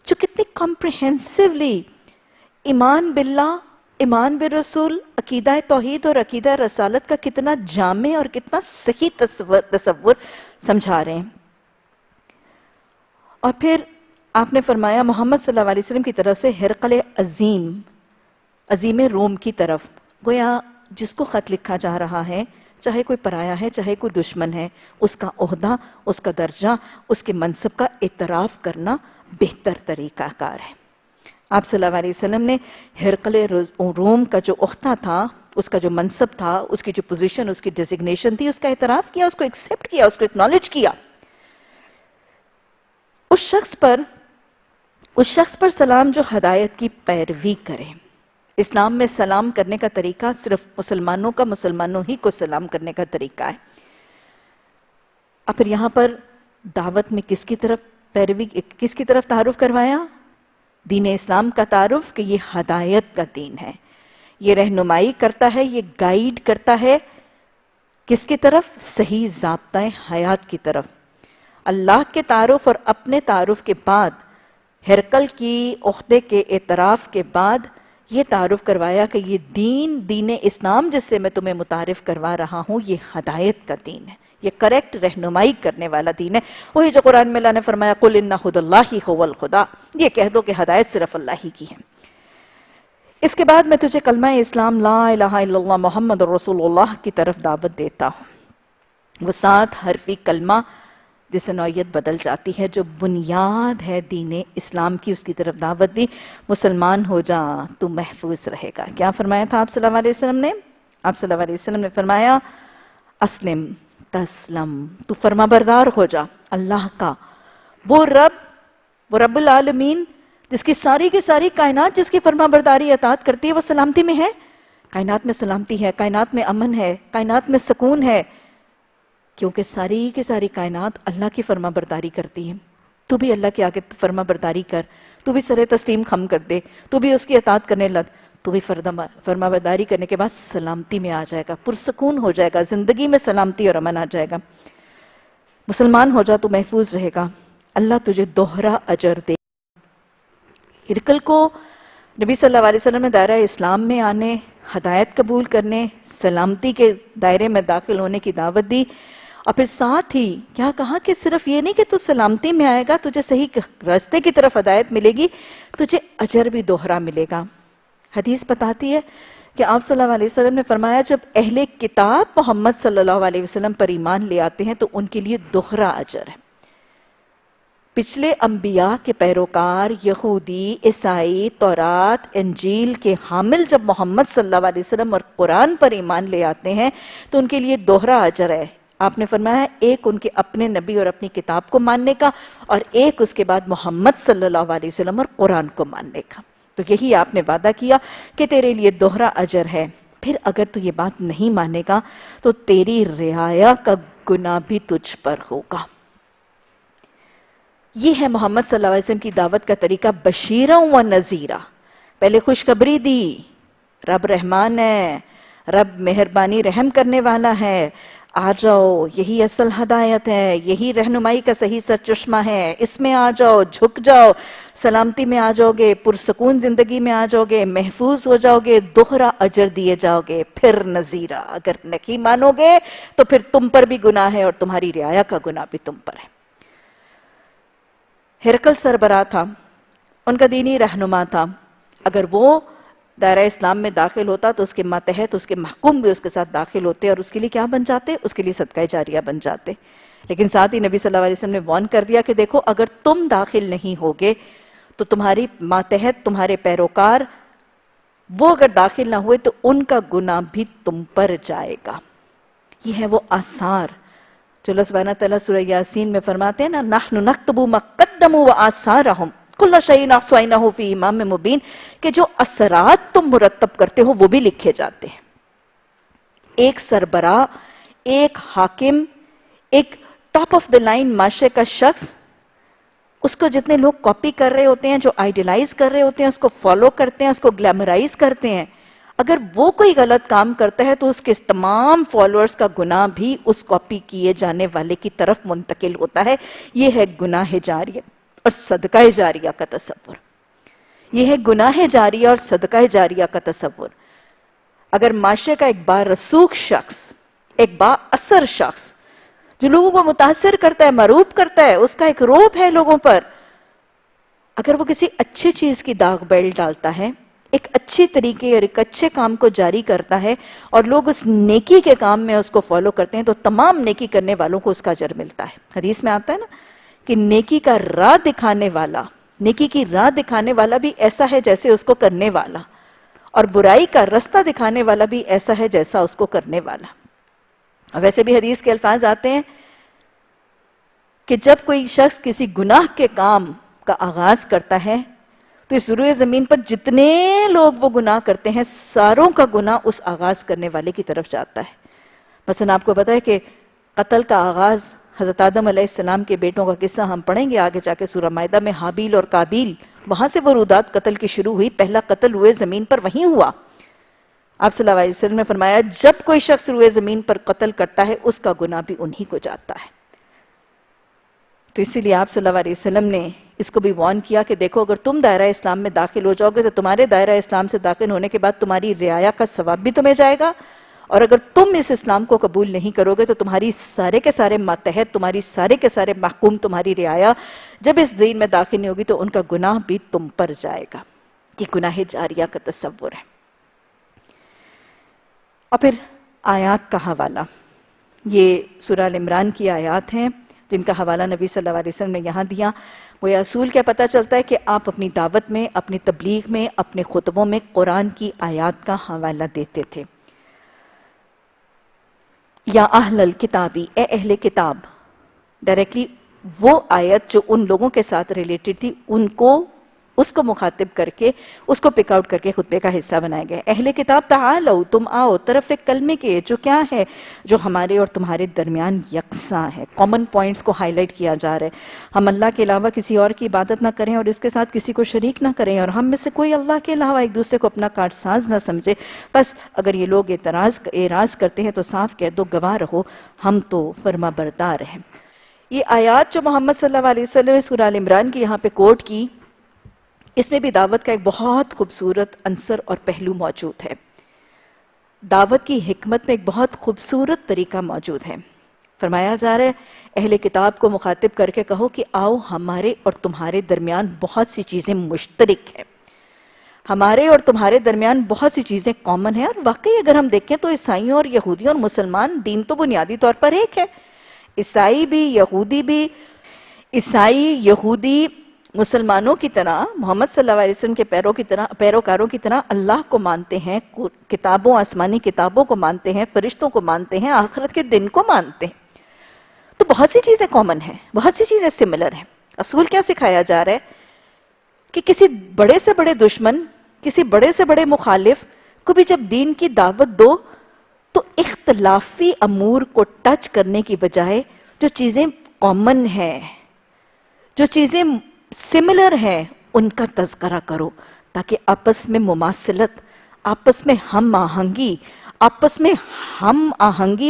جو کتنے کمپریہنسولی ایمان باللہ، ایمان بالرسول، عقیدہ توحید اور عقیدہ رسالت کا کتنا جامع اور کتنا صحیح تصور سمجھا رہے ہیں. اور پھر آپ نے فرمایا محمد صلی اللہ علیہ وسلم کی طرف سے ہرقل عظیم روم کی طرف، گویا جس کو خط لکھا جا رہا ہے، چاہے کوئی پرایا ہے چاہے کوئی دشمن ہے، اس کا عہدہ، اس کا درجہ، اس کے منصب کا اعتراف کرنا بہتر طریقہ کار ہے. آپ صلی اللہ علیہ وسلم نے ہرقل روم کا جو عہدہ تھا، اس کا جو منصب تھا، اس کی جو پوزیشن، اس کی ڈیزگنیشن تھی، اس کا اعتراف کیا، اس کو ایکسیپٹ کیا، اس کو اکنالج کیا. اس شخص پر سلام جو ہدایت کی پیروی کرے. اسلام میں سلام کرنے کا طریقہ صرف مسلمانوں ہی کو سلام کرنے کا طریقہ ہے. اور پھر یہاں پر دعوت میں کس کی طرف تعارف کروایا؟ دین اسلام کا تعارف، کہ یہ ہدایت کا دین ہے، یہ رہنمائی کرتا ہے، یہ گائیڈ کرتا ہے کس کی طرف؟ صحیح ضابطۂ حیات کی طرف. اللہ کے تعارف اور اپنے تعارف کے بعد، ہرقل کی عہدے کے اعتراف کے بعد، یہ تعارف کروایا کہ یہ دین اسلام جس سے میں تمہیں متعارف کروا رہا ہوں، یہ ہدایت کا دین ہے، یہ کریکٹ رہنمائی کرنے والا دین ہے. وہی جو قرآن میں اللہ نے فرمایا قُلْ إِنَّ هُدَى اللَّهِ هُوَ الْهُدَى، یہ کہہ دو کہ ہدایت صرف اللہ ہی کی ہے. اس کے بعد میں تجھے کلمہ اسلام لا الہ الا اللہ محمد رسول اللہ کی طرف دعوت دیتا ہوں. وہ 7 حرفی کلمہ جس سے نوعیت بدل جاتی ہے، جو بنیاد ہے دین اسلام کی، اس کی طرف دعوت دی. مسلمان ہو جا تو محفوظ رہے گا. کیا فرمایا تھا آپ صلی اللہ علیہ وسلم نے؟ آپ صلی اللہ علیہ وسلم نے فرمایا اسلم تسلم، تو فرما بردار ہو جا اللہ کا. وہ رب العالمین جس کی ساری کی ساری کائنات جس کی فرما برداری اطاعت کرتی ہے، وہ سلامتی میں ہے. کائنات میں سلامتی ہے، کائنات میں امن ہے، کائنات میں سکون ہے، کیونکہ ساری کی ساری کائنات اللہ کی فرما برداری کرتی ہے. تو بھی اللہ کے آگے فرما برداری کر، تو بھی سر تسلیم خم کر دے، تو بھی اس کی اطاعت کرنے لگ، تو بھی فرما برداری کرنے کے بعد سلامتی میں آ جائے گا، پرسکون ہو جائے گا، زندگی میں سلامتی اور امن آ جائے گا. مسلمان ہو جا تو محفوظ رہے گا، اللہ تجھے دوہرا اجر دے. ہرقل کو نبی صلی اللہ علیہ وسلم نے دائرہ اسلام میں آنے، ہدایت قبول کرنے، سلامتی کے دائرے میں داخل ہونے کی دعوت دی. اور پھر ساتھ ہی کیا کہا کہ صرف یہ نہیں کہ تو سلامتی میں آئے گا، تجھے صحیح راستے کی طرف ہدایت ملے گی، تجھے اجر بھی دوہرا ملے گا. حدیث بتاتی ہے کہ آپ صلی اللہ علیہ وسلم نے فرمایا جب اہل کتاب محمد صلی اللہ علیہ وسلم پر ایمان لے آتے ہیں تو ان کے لیے دوہرا اجر ہے. پچھلے انبیاء کے پیروکار، یہودی، عیسائی، تورات، انجیل کے حامل جب محمد صلی اللہ علیہ وسلم اور قرآن پر ایمان لے آتے ہیں تو ان کے لیے دوہرا اجر ہے. آپ نے فرمایا ایک ان کے اپنے نبی اور اپنی کتاب کو ماننے کا، اور ایک اس کے بعد محمد صلی اللہ علیہ وسلم اور قرآن کو ماننے کا. تو یہی آپ نے وعدہ کیا کہ تیرے لیے دوہرا اجر ہے. پھر اگر تو یہ بات نہیں مانے گا تو تیری رعایا کا گناہ بھی تجھ پر ہوگا. یہ ہے محمد صلی اللہ علیہ وسلم کی دعوت کا طریقہ، بشیرا و نذیرا. پہلے خوشخبری دی، رب رحمان ہے، رب مہربانی رحم کرنے والا ہے، آ جاؤ، یہی اصل ہدایت ہے، یہی رہنمائی کا صحیح سرچشمہ ہے، اس میں آ جاؤ، جھک جاؤ، سلامتی میں آ جاؤ گے، پرسکون زندگی میں آ جاؤ گے، محفوظ ہو جاؤ گے، دوہرا اجر دیے جاؤ گے. پھر نذیرا، اگر نہیں مانو گے تو پھر تم پر بھی گناہ ہے اور تمہاری رعایا کا گناہ بھی تم پر ہے. ہرقل سربراہ تھا، ان کا دینی رہنما تھا. اگر وہ دائرہ اسلام میں داخل ہوتا تو اس کے ماتحت اس کے محکوم بھی اس کے ساتھ داخل ہوتے، اور اس کے لیے کیا بن جاتے؟ اس کے لیے صدقہ جاریہ بن جاتے. لیکن ساتھ ہی نبی صلی اللہ علیہ وسلم نے وارن کر دیا کہ دیکھو اگر تم داخل نہیں ہوگے تو تمہاری ماتحت تمہارے پیروکار وہ اگر داخل نہ ہوئے تو ان کا گناہ بھی تم پر جائے گا. یہ ہے وہ آثار جو اللہ سبحانہ تعالیٰ سورہ یاسین میں فرماتے ہیں نا، نحن نکتب ما قدموا وآثارہم کل شیء احصیناہ فی امام مبین، کہ جو اثرات تم مرتب کرتے ہو وہ بھی لکھے جاتے ہیں. ایک سربراہ ایک حاکم، ایک ٹاپ آف دا لائن معاشرے کا شخص، اس کو جتنے لوگ کاپی کر رہے ہوتے ہیں، جو آئیڈیلائز کر رہے ہوتے ہیں، اس کو فالو کرتے ہیں، اس کو گلیمرائز کرتے ہیں، اگر وہ کوئی غلط کام کرتا ہے تو اس کے تمام فالوورز کا گناہ بھی اس کاپی کیے جانے والے کی طرف منتقل ہوتا ہے۔ یہ ہے گناہ جاریہ اور صدقہ جاریہ کا تصور۔ یہ ہے گناہ جاریہ اور صدقہ جاریہ کا تصور۔ اگر معاشرے کا ایک بارسوخ شخص، ایک با اثر شخص، جو لوگوں کو متاثر کرتا ہے، مروب کرتا ہے، اس کا ایک روب ہے لوگوں پر، اگر وہ کسی اچھی چیز کی داغ بیل ڈالتا ہے، ایک اچھی طریقے اور ایک اچھے کام کو جاری کرتا ہے، اور لوگ اس نیکی کے کام میں اس کو فالو کرتے ہیں، تو تمام نیکی کرنے والوں کو اس کا اجر ملتا ہے۔ حدیث میں آتا ہے نا کہ نیکی کا راہ دکھانے والا، نیکی کی راہ دکھانے والا بھی ایسا ہے جیسے اس کو کرنے والا، اور برائی کا رستہ دکھانے والا بھی ایسا ہے جیسا اس کو کرنے والا۔ ویسے بھی حدیث کے الفاظ آتے ہیں کہ جب کوئی شخص کسی گناہ کے کام کا آغاز کرتا ہے تو اس روئے زمین پر جتنے لوگ وہ گناہ کرتے ہیں، ساروں کا گناہ اس آغاز کرنے والے کی طرف جاتا ہے۔ مثلا آپ کو پتا ہے کہ قتل کا آغاز حضرت آدم علیہ السلام کے بیٹوں کا قصہ ہم پڑھیں گے آگے جا کے سورہ مائدہ میں، حابیل اور قابیل، وہاں سے وہ رودات قتل کی شروع ہوئی، پہلا قتل روئے زمین پر وہیں ہوا۔ آپ صلی اللہ علیہ وسلم نے فرمایا جب کوئی شخص روئے زمین پر قتل کرتا ہے اس کا گناہ بھی انہی کو جاتا ہے۔ تو اسی لیے آپ صلی اللہ علیہ وسلم نے اس کو بھی وارن کیا کہ دیکھو اگر تم دائرہ اسلام میں داخل ہو جاؤ گے تو تمہارے دائرہ اسلام سے داخل ہونے کے بعد تمہاری رعایا کا ثواب بھی تمہیں جائے گا، اور اگر تم اس اسلام کو قبول نہیں کرو گے تو تمہاری سارے کے سارے ماتحت، تمہاری سارے کے سارے محکوم، تمہاری رعایا جب اس دین میں داخل نہیں ہوگی تو ان کا گناہ بھی تم پر جائے گا۔ یہ گناہ جاریہ کا تصور ہے۔ اور پھر آیات کا حوالہ، یہ سورہ ال عمران کی آیات ہیں جن کا حوالہ نبی صلی اللہ علیہ وسلم نے یہاں دیا۔ وہ یہ اصول کیا پتہ چلتا ہے کہ آپ اپنی دعوت میں، اپنی تبلیغ میں، اپنے خطبوں میں قرآن کی آیات کا حوالہ دیتے تھے۔ یا اہل الکتابی، اے اہل کتاب، ڈائریکٹلی وہ آیت جو ان لوگوں کے ساتھ ریلیٹڈ تھی اس کو مخاطب کر کے، اس کو پک آؤٹ کر کے خطبے کا حصہ بنایا گیا۔ اہل کتاب تعالو، تم آؤ، طرف ایک کلمے کے جو کیا ہے، جو ہمارے اور تمہارے درمیان یکساں ہے۔ کامن پوائنٹس کو ہائی لائٹ کیا جا رہا ہے۔ ہم اللہ کے علاوہ کسی اور کی عبادت نہ کریں اور اس کے ساتھ کسی کو شریک نہ کریں، اور ہم میں سے کوئی اللہ کے علاوہ ایک دوسرے کو اپنا کارٹ ساز نہ سمجھے۔ بس اگر یہ لوگ اعراض کرتے ہیں تو صاف کہہ دو گواہ رہو ہم تو فرما بردار ہیں۔ یہ آیات جو محمد صلی اللہ علیہ وسلم نے سورہ ال عمران کی یہاں پہ کوٹ کی، اس میں بھی دعوت کا ایک بہت خوبصورت عنصر اور پہلو موجود ہے۔ دعوت کی حکمت میں ایک بہت خوبصورت طریقہ موجود ہے۔ فرمایا جا رہا ہے اہل کتاب کو مخاطب کر کے کہو کہ آؤ، ہمارے اور تمہارے درمیان بہت سی چیزیں مشترک ہیں، ہمارے اور تمہارے درمیان بہت سی چیزیں کامن ہیں۔ اور واقعی اگر ہم دیکھیں تو عیسائیوں اور یہودیوں اور مسلمان دین تو بنیادی طور پر ایک ہے۔ عیسائی بھی، یہودی مسلمانوں کی طرح، محمد صلی اللہ علیہ وسلم کے پیروکاروں کی طرح اللہ کو مانتے ہیں، کتابوں، آسمانی کتابوں کو مانتے ہیں، فرشتوں کو مانتے ہیں، آخرت کے دن کو مانتے ہیں۔ تو بہت سی چیزیں کامن ہیں، بہت سی چیزیں سملر ہیں۔ اصول کیا سکھایا جا رہا ہے کہ کسی بڑے سے بڑے دشمن، کسی بڑے سے بڑے مخالف کو بھی جب دین کی دعوت دو تو اختلافی امور کو ٹچ کرنے کی بجائے جو چیزیں کامن ہیں، جو چیزیں سملر ہیں، ان کا تذکرہ کرو، تاکہ آپس میں مماثلت، آپس میں ہم آہنگی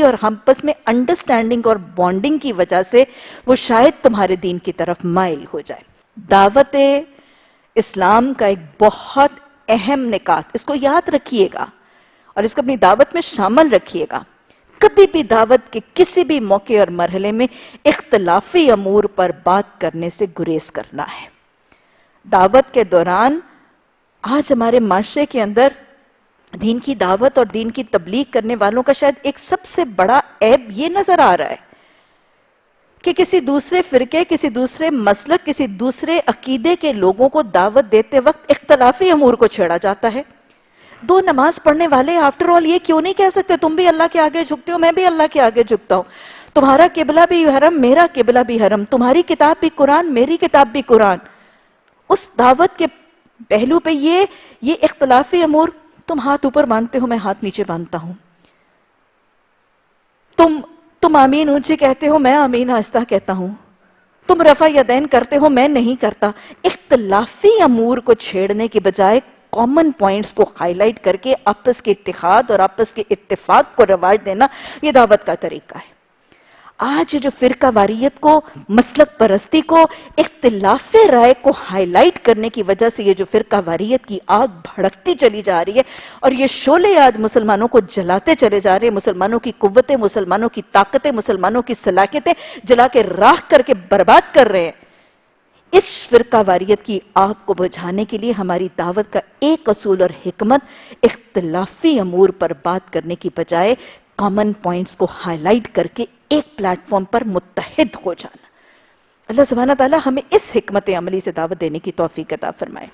اور آپس میں انڈرسٹینڈنگ اور بانڈنگ کی وجہ سے وہ شاید تمہارے دین کی طرف مائل ہو جائے۔ دعوت اسلام کا ایک بہت اہم نکات، اس کو یاد رکھیے گا اور اس کو اپنی دعوت میں شامل رکھیے گا۔ کبھی بھی دعوت کے کسی بھی موقع اور مرحلے میں اختلافی امور پر بات کرنے سے گریز کرنا ہے۔ دعوت کے دوران آج ہمارے معاشرے کے اندر دین کی دعوت اور دین کی تبلیغ کرنے والوں کا شاید ایک سب سے بڑا عیب یہ نظر آ رہا ہے کہ کسی دوسرے فرقے، کسی دوسرے مسلک، کسی دوسرے عقیدے کے لوگوں کو دعوت دیتے وقت اختلافی امور کو چھیڑا جاتا ہے۔ دو نماز پڑھنے والے آفٹر آل یہ کیوں نہیں کہہ سکتے تم بھی اللہ کے آگے جھکتے ہو، میں بھی اللہ کے آگے جھکتا ہوں، تمہارا قبلہ بھی حرم، میرا قبلہ بھی حرم، تمہاری کتاب بھی قرآن، میری کتاب بھی قرآن۔ اس دعوت کے پہلو پہ یہ اختلافی امور، تم ہاتھ اوپر باندھتے ہو، میں ہاتھ نیچے باندھتا ہوں، تم آمین اونچی کہتے ہو، میں آمین آہستہ کہتا ہوں، تم رفع یدین کرتے ہو، میں نہیں کرتا. اختلافی امور کو چھیڑنے کی بجائے کامن پوائنٹس کو ہائی لائٹ کر کے آپس کے اتحاد اور آپس کے اتفاق کو رواج دینا، یہ دعوت کا طریقہ ہے. آج جو فرقہ واریت کو، مسلک پرستی کو، اختلاف رائے کو ہائی لائٹ کرنے کی وجہ سے یہ جو فرقہ واریت کی آگ بھڑکتی چلی جا رہی ہے اور یہ شعلے آج مسلمانوں کو جلاتے چلے جا رہے ہیں، مسلمانوں کی قوتیں، مسلمانوں کی طاقتیں، مسلمانوں کی صلاحیتیں جلا کے راکھ کر کے برباد کر رہے ہیں. اس فرقہ واریت کی آگ کو بجھانے کے لیے ہماری دعوت کا ایک اصول اور حکمت اختلافی امور پر بات کرنے کی بجائے کامن پوائنٹس کو ہائی لائٹ کر کے ایک پلیٹ فارم پر متحد ہو جانا. اللہ سبحانہ تعالیٰ ہمیں اس حکمت عملی سے دعوت دینے کی توفیق عطا فرمائے.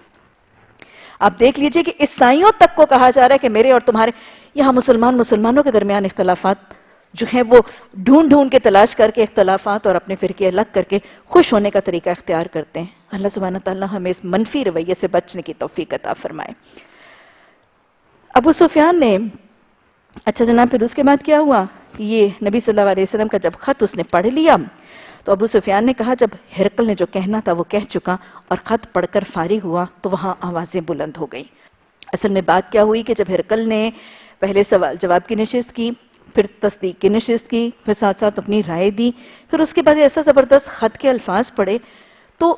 آپ دیکھ لیجئے کہ عیسائیوں تک کو کہا جا رہا ہے کہ میرے اور تمہارے یہاں مسلمانوں کے درمیان اختلافات جو ہیں وہ ڈھونڈ کے تلاش کر کے اختلافات اور اپنے فرقے الگ کر کے خوش ہونے کا طریقہ اختیار کرتے ہیں. اللہ سبحانہ تعالیٰ ہمیں اس منفی رویے سے بچنے کی توفیق عطا فرمائے. ابو سفیان نے، اچھا جناب، پھر اس کے بعد کیا ہوا؟ یہ نبی صلی اللہ علیہ وسلم کا جب خط اس نے پڑھ لیا تو ابو سفیان نے کہا، جب ہرقل نے جو کہنا تھا وہ کہہ چکا اور خط پڑھ کر فارغ ہوا تو وہاں آوازیں بلند ہو گئیں. اصل میں بات کیا ہوئی کہ جب ہرقل نے پہلے سوال جواب کی نشست کی، پھر تصدیق کی نشست کی، پھر ساتھ ساتھ اپنی رائے دی، پھر اس کے بعد ایسا زبردست خط کے الفاظ پڑھے تو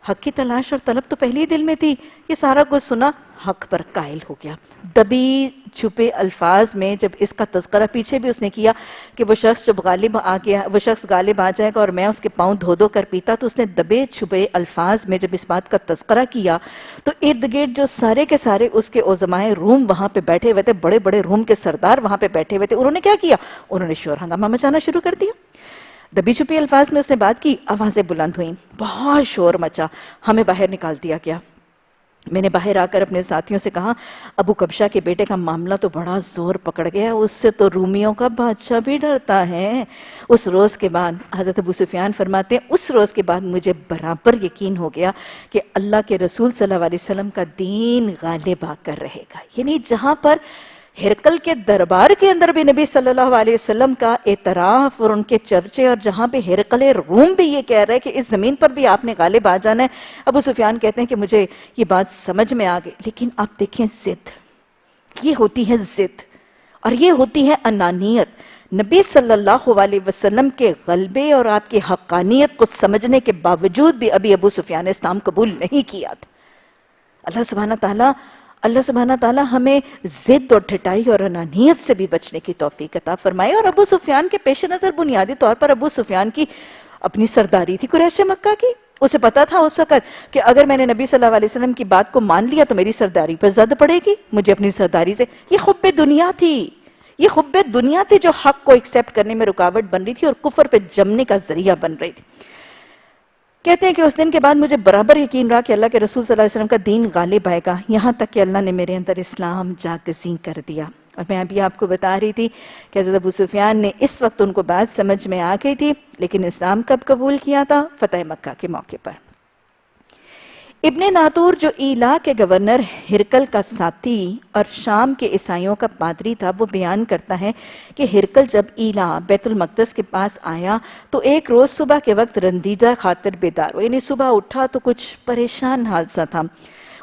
حق کی تلاش اور طلب تو پہلی دل میں تھی. یہ سارا کچھ سنا، حق پر قائل ہو گیا. دبی چھپے الفاظ میں جب اس کا تذکرہ پیچھے بھی اس نے کیا کہ وہ شخص جب غالب آ جائے گا اور میں اس کے پاؤں دھو دھو کر پیتا، تو اس نے دبے چھپے الفاظ میں جب اس بات کا تذکرہ کیا تو ارد گرد جو سارے کے سارے اس کے عظمائے روم وہاں پہ بیٹھے ہوئے تھے، بڑے بڑے روم کے سردار وہاں پہ بیٹھے ہوئے تھے، انہوں نے کیا کیا؟ انہوں نے شور ہنگامہ مچانا شروع کر دیا. دبی چھپی الفاظ میں اس نے بات کی، آوازیں بلند ہوئیں، بہت شور مچا، ہمیں باہر نکال دیا گیا. میں نے باہر آ کر اپنے ساتھیوں سے کہا، ابو کبشہ کے بیٹے کا معاملہ تو بڑا زور پکڑ گیا، اس سے تو رومیوں کا بادشاہ بھی ڈرتا ہے. اس روز کے بعد حضرت ابو سفیان فرماتے ہیں، اس روز کے بعد مجھے برابر یقین ہو گیا کہ اللہ کے رسول صلی اللہ علیہ وسلم کا دین غالب آ کر رہے گا. یعنی جہاں پر ہرقل کے دربار کے اندر بھی نبی صلی اللہ علیہ وسلم کا اعتراف اور ان کے چرچے، اور جہاں پہ ہرقل روم بھی یہ کہہ رہے کہ اس زمین پر بھی آپ نے غالب آ جانا ہے، ابو سفیان کہتے ہیں کہ مجھے یہ بات سمجھ میں آ گئی. لیکن آپ دیکھیں ضد، یہ ہوتی ہے ضد اور یہ ہوتی ہے انانیت. نبی صلی اللہ علیہ وسلم کے غلبے اور آپ کی حقانیت کو سمجھنے کے باوجود بھی ابھی ابو سفیان نے اسلام قبول نہیں کیا تھا. اللہ سبحانہ تعالیٰ ہمیں ضد اور ٹھٹائی اور انانیت سے بھی بچنے کی توفیق عطا فرمائے. اور ابو سفیان کے پیش نظر بنیادی طور پر ابو سفیان کی اپنی سرداری تھی قریش مکہ کی. اسے پتا تھا اس وقت کہ اگر میں نے نبی صلی اللہ علیہ وسلم کی بات کو مان لیا تو میری سرداری پر زد پڑے گی، مجھے اپنی سرداری سے. یہ حب دنیا تھی، یہ حب دنیا تھی جو حق کو ایکسیپٹ کرنے میں رکاوٹ بن رہی تھی اور کفر پہ جمنے کا ذریعہ بن رہی تھی. کہتے ہیں کہ اس دن کے بعد مجھے برابر یقین رہا کہ اللہ کے رسول صلی اللہ علیہ وسلم کا دین غالب آئے گا، یہاں تک کہ اللہ نے میرے اندر اسلام جاگزیں کر دیا. اور میں ابھی آپ کو بتا رہی تھی کہ حضرت ابو سفیان نے اس وقت ان کو بات سمجھ میں آ گئی تھی، لیکن اسلام کب قبول کیا تھا؟ فتح مکہ کے موقع پر. ابن ناطور جو ایلا کے گورنر ہرقل کا ساتھی اور شام کے عیسائیوں کا پادری تھا، وہ بیان کرتا ہے کہ ہرقل جب ایلا بیت المقدس کے پاس آیا تو ایک روز صبح کے وقت رندیدہ خاطر بیدار ہو، یعنی صبح اٹھا تو کچھ پریشان حال سا تھا.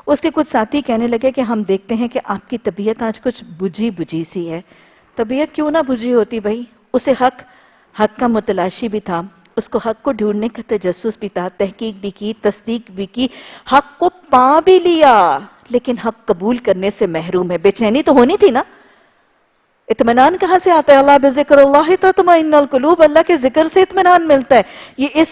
اس کے کچھ ساتھی کہنے لگے کہ ہم دیکھتے ہیں کہ آپ کی طبیعت آج کچھ بجھی سی ہے. طبیعت کیوں نہ بجھی ہوتی بھائی؟ اسے حق کا متلاشی بھی تھا، اس کو حق کو ڈھونڈنے کا تجسس بھی تھا، تحقیق بھی کی، تصدیق بھی کی، حق کو پا بھی لیا، لیکن حق قبول کرنے سے محروم ہے. بے چینی تو ہونی تھی نا. اطمینان کہاں سے آتا ہے؟ اللہ بذکر اللہ تطمئن القلوب، اللہ کے ذکر سے اطمینان ملتا ہے. یہ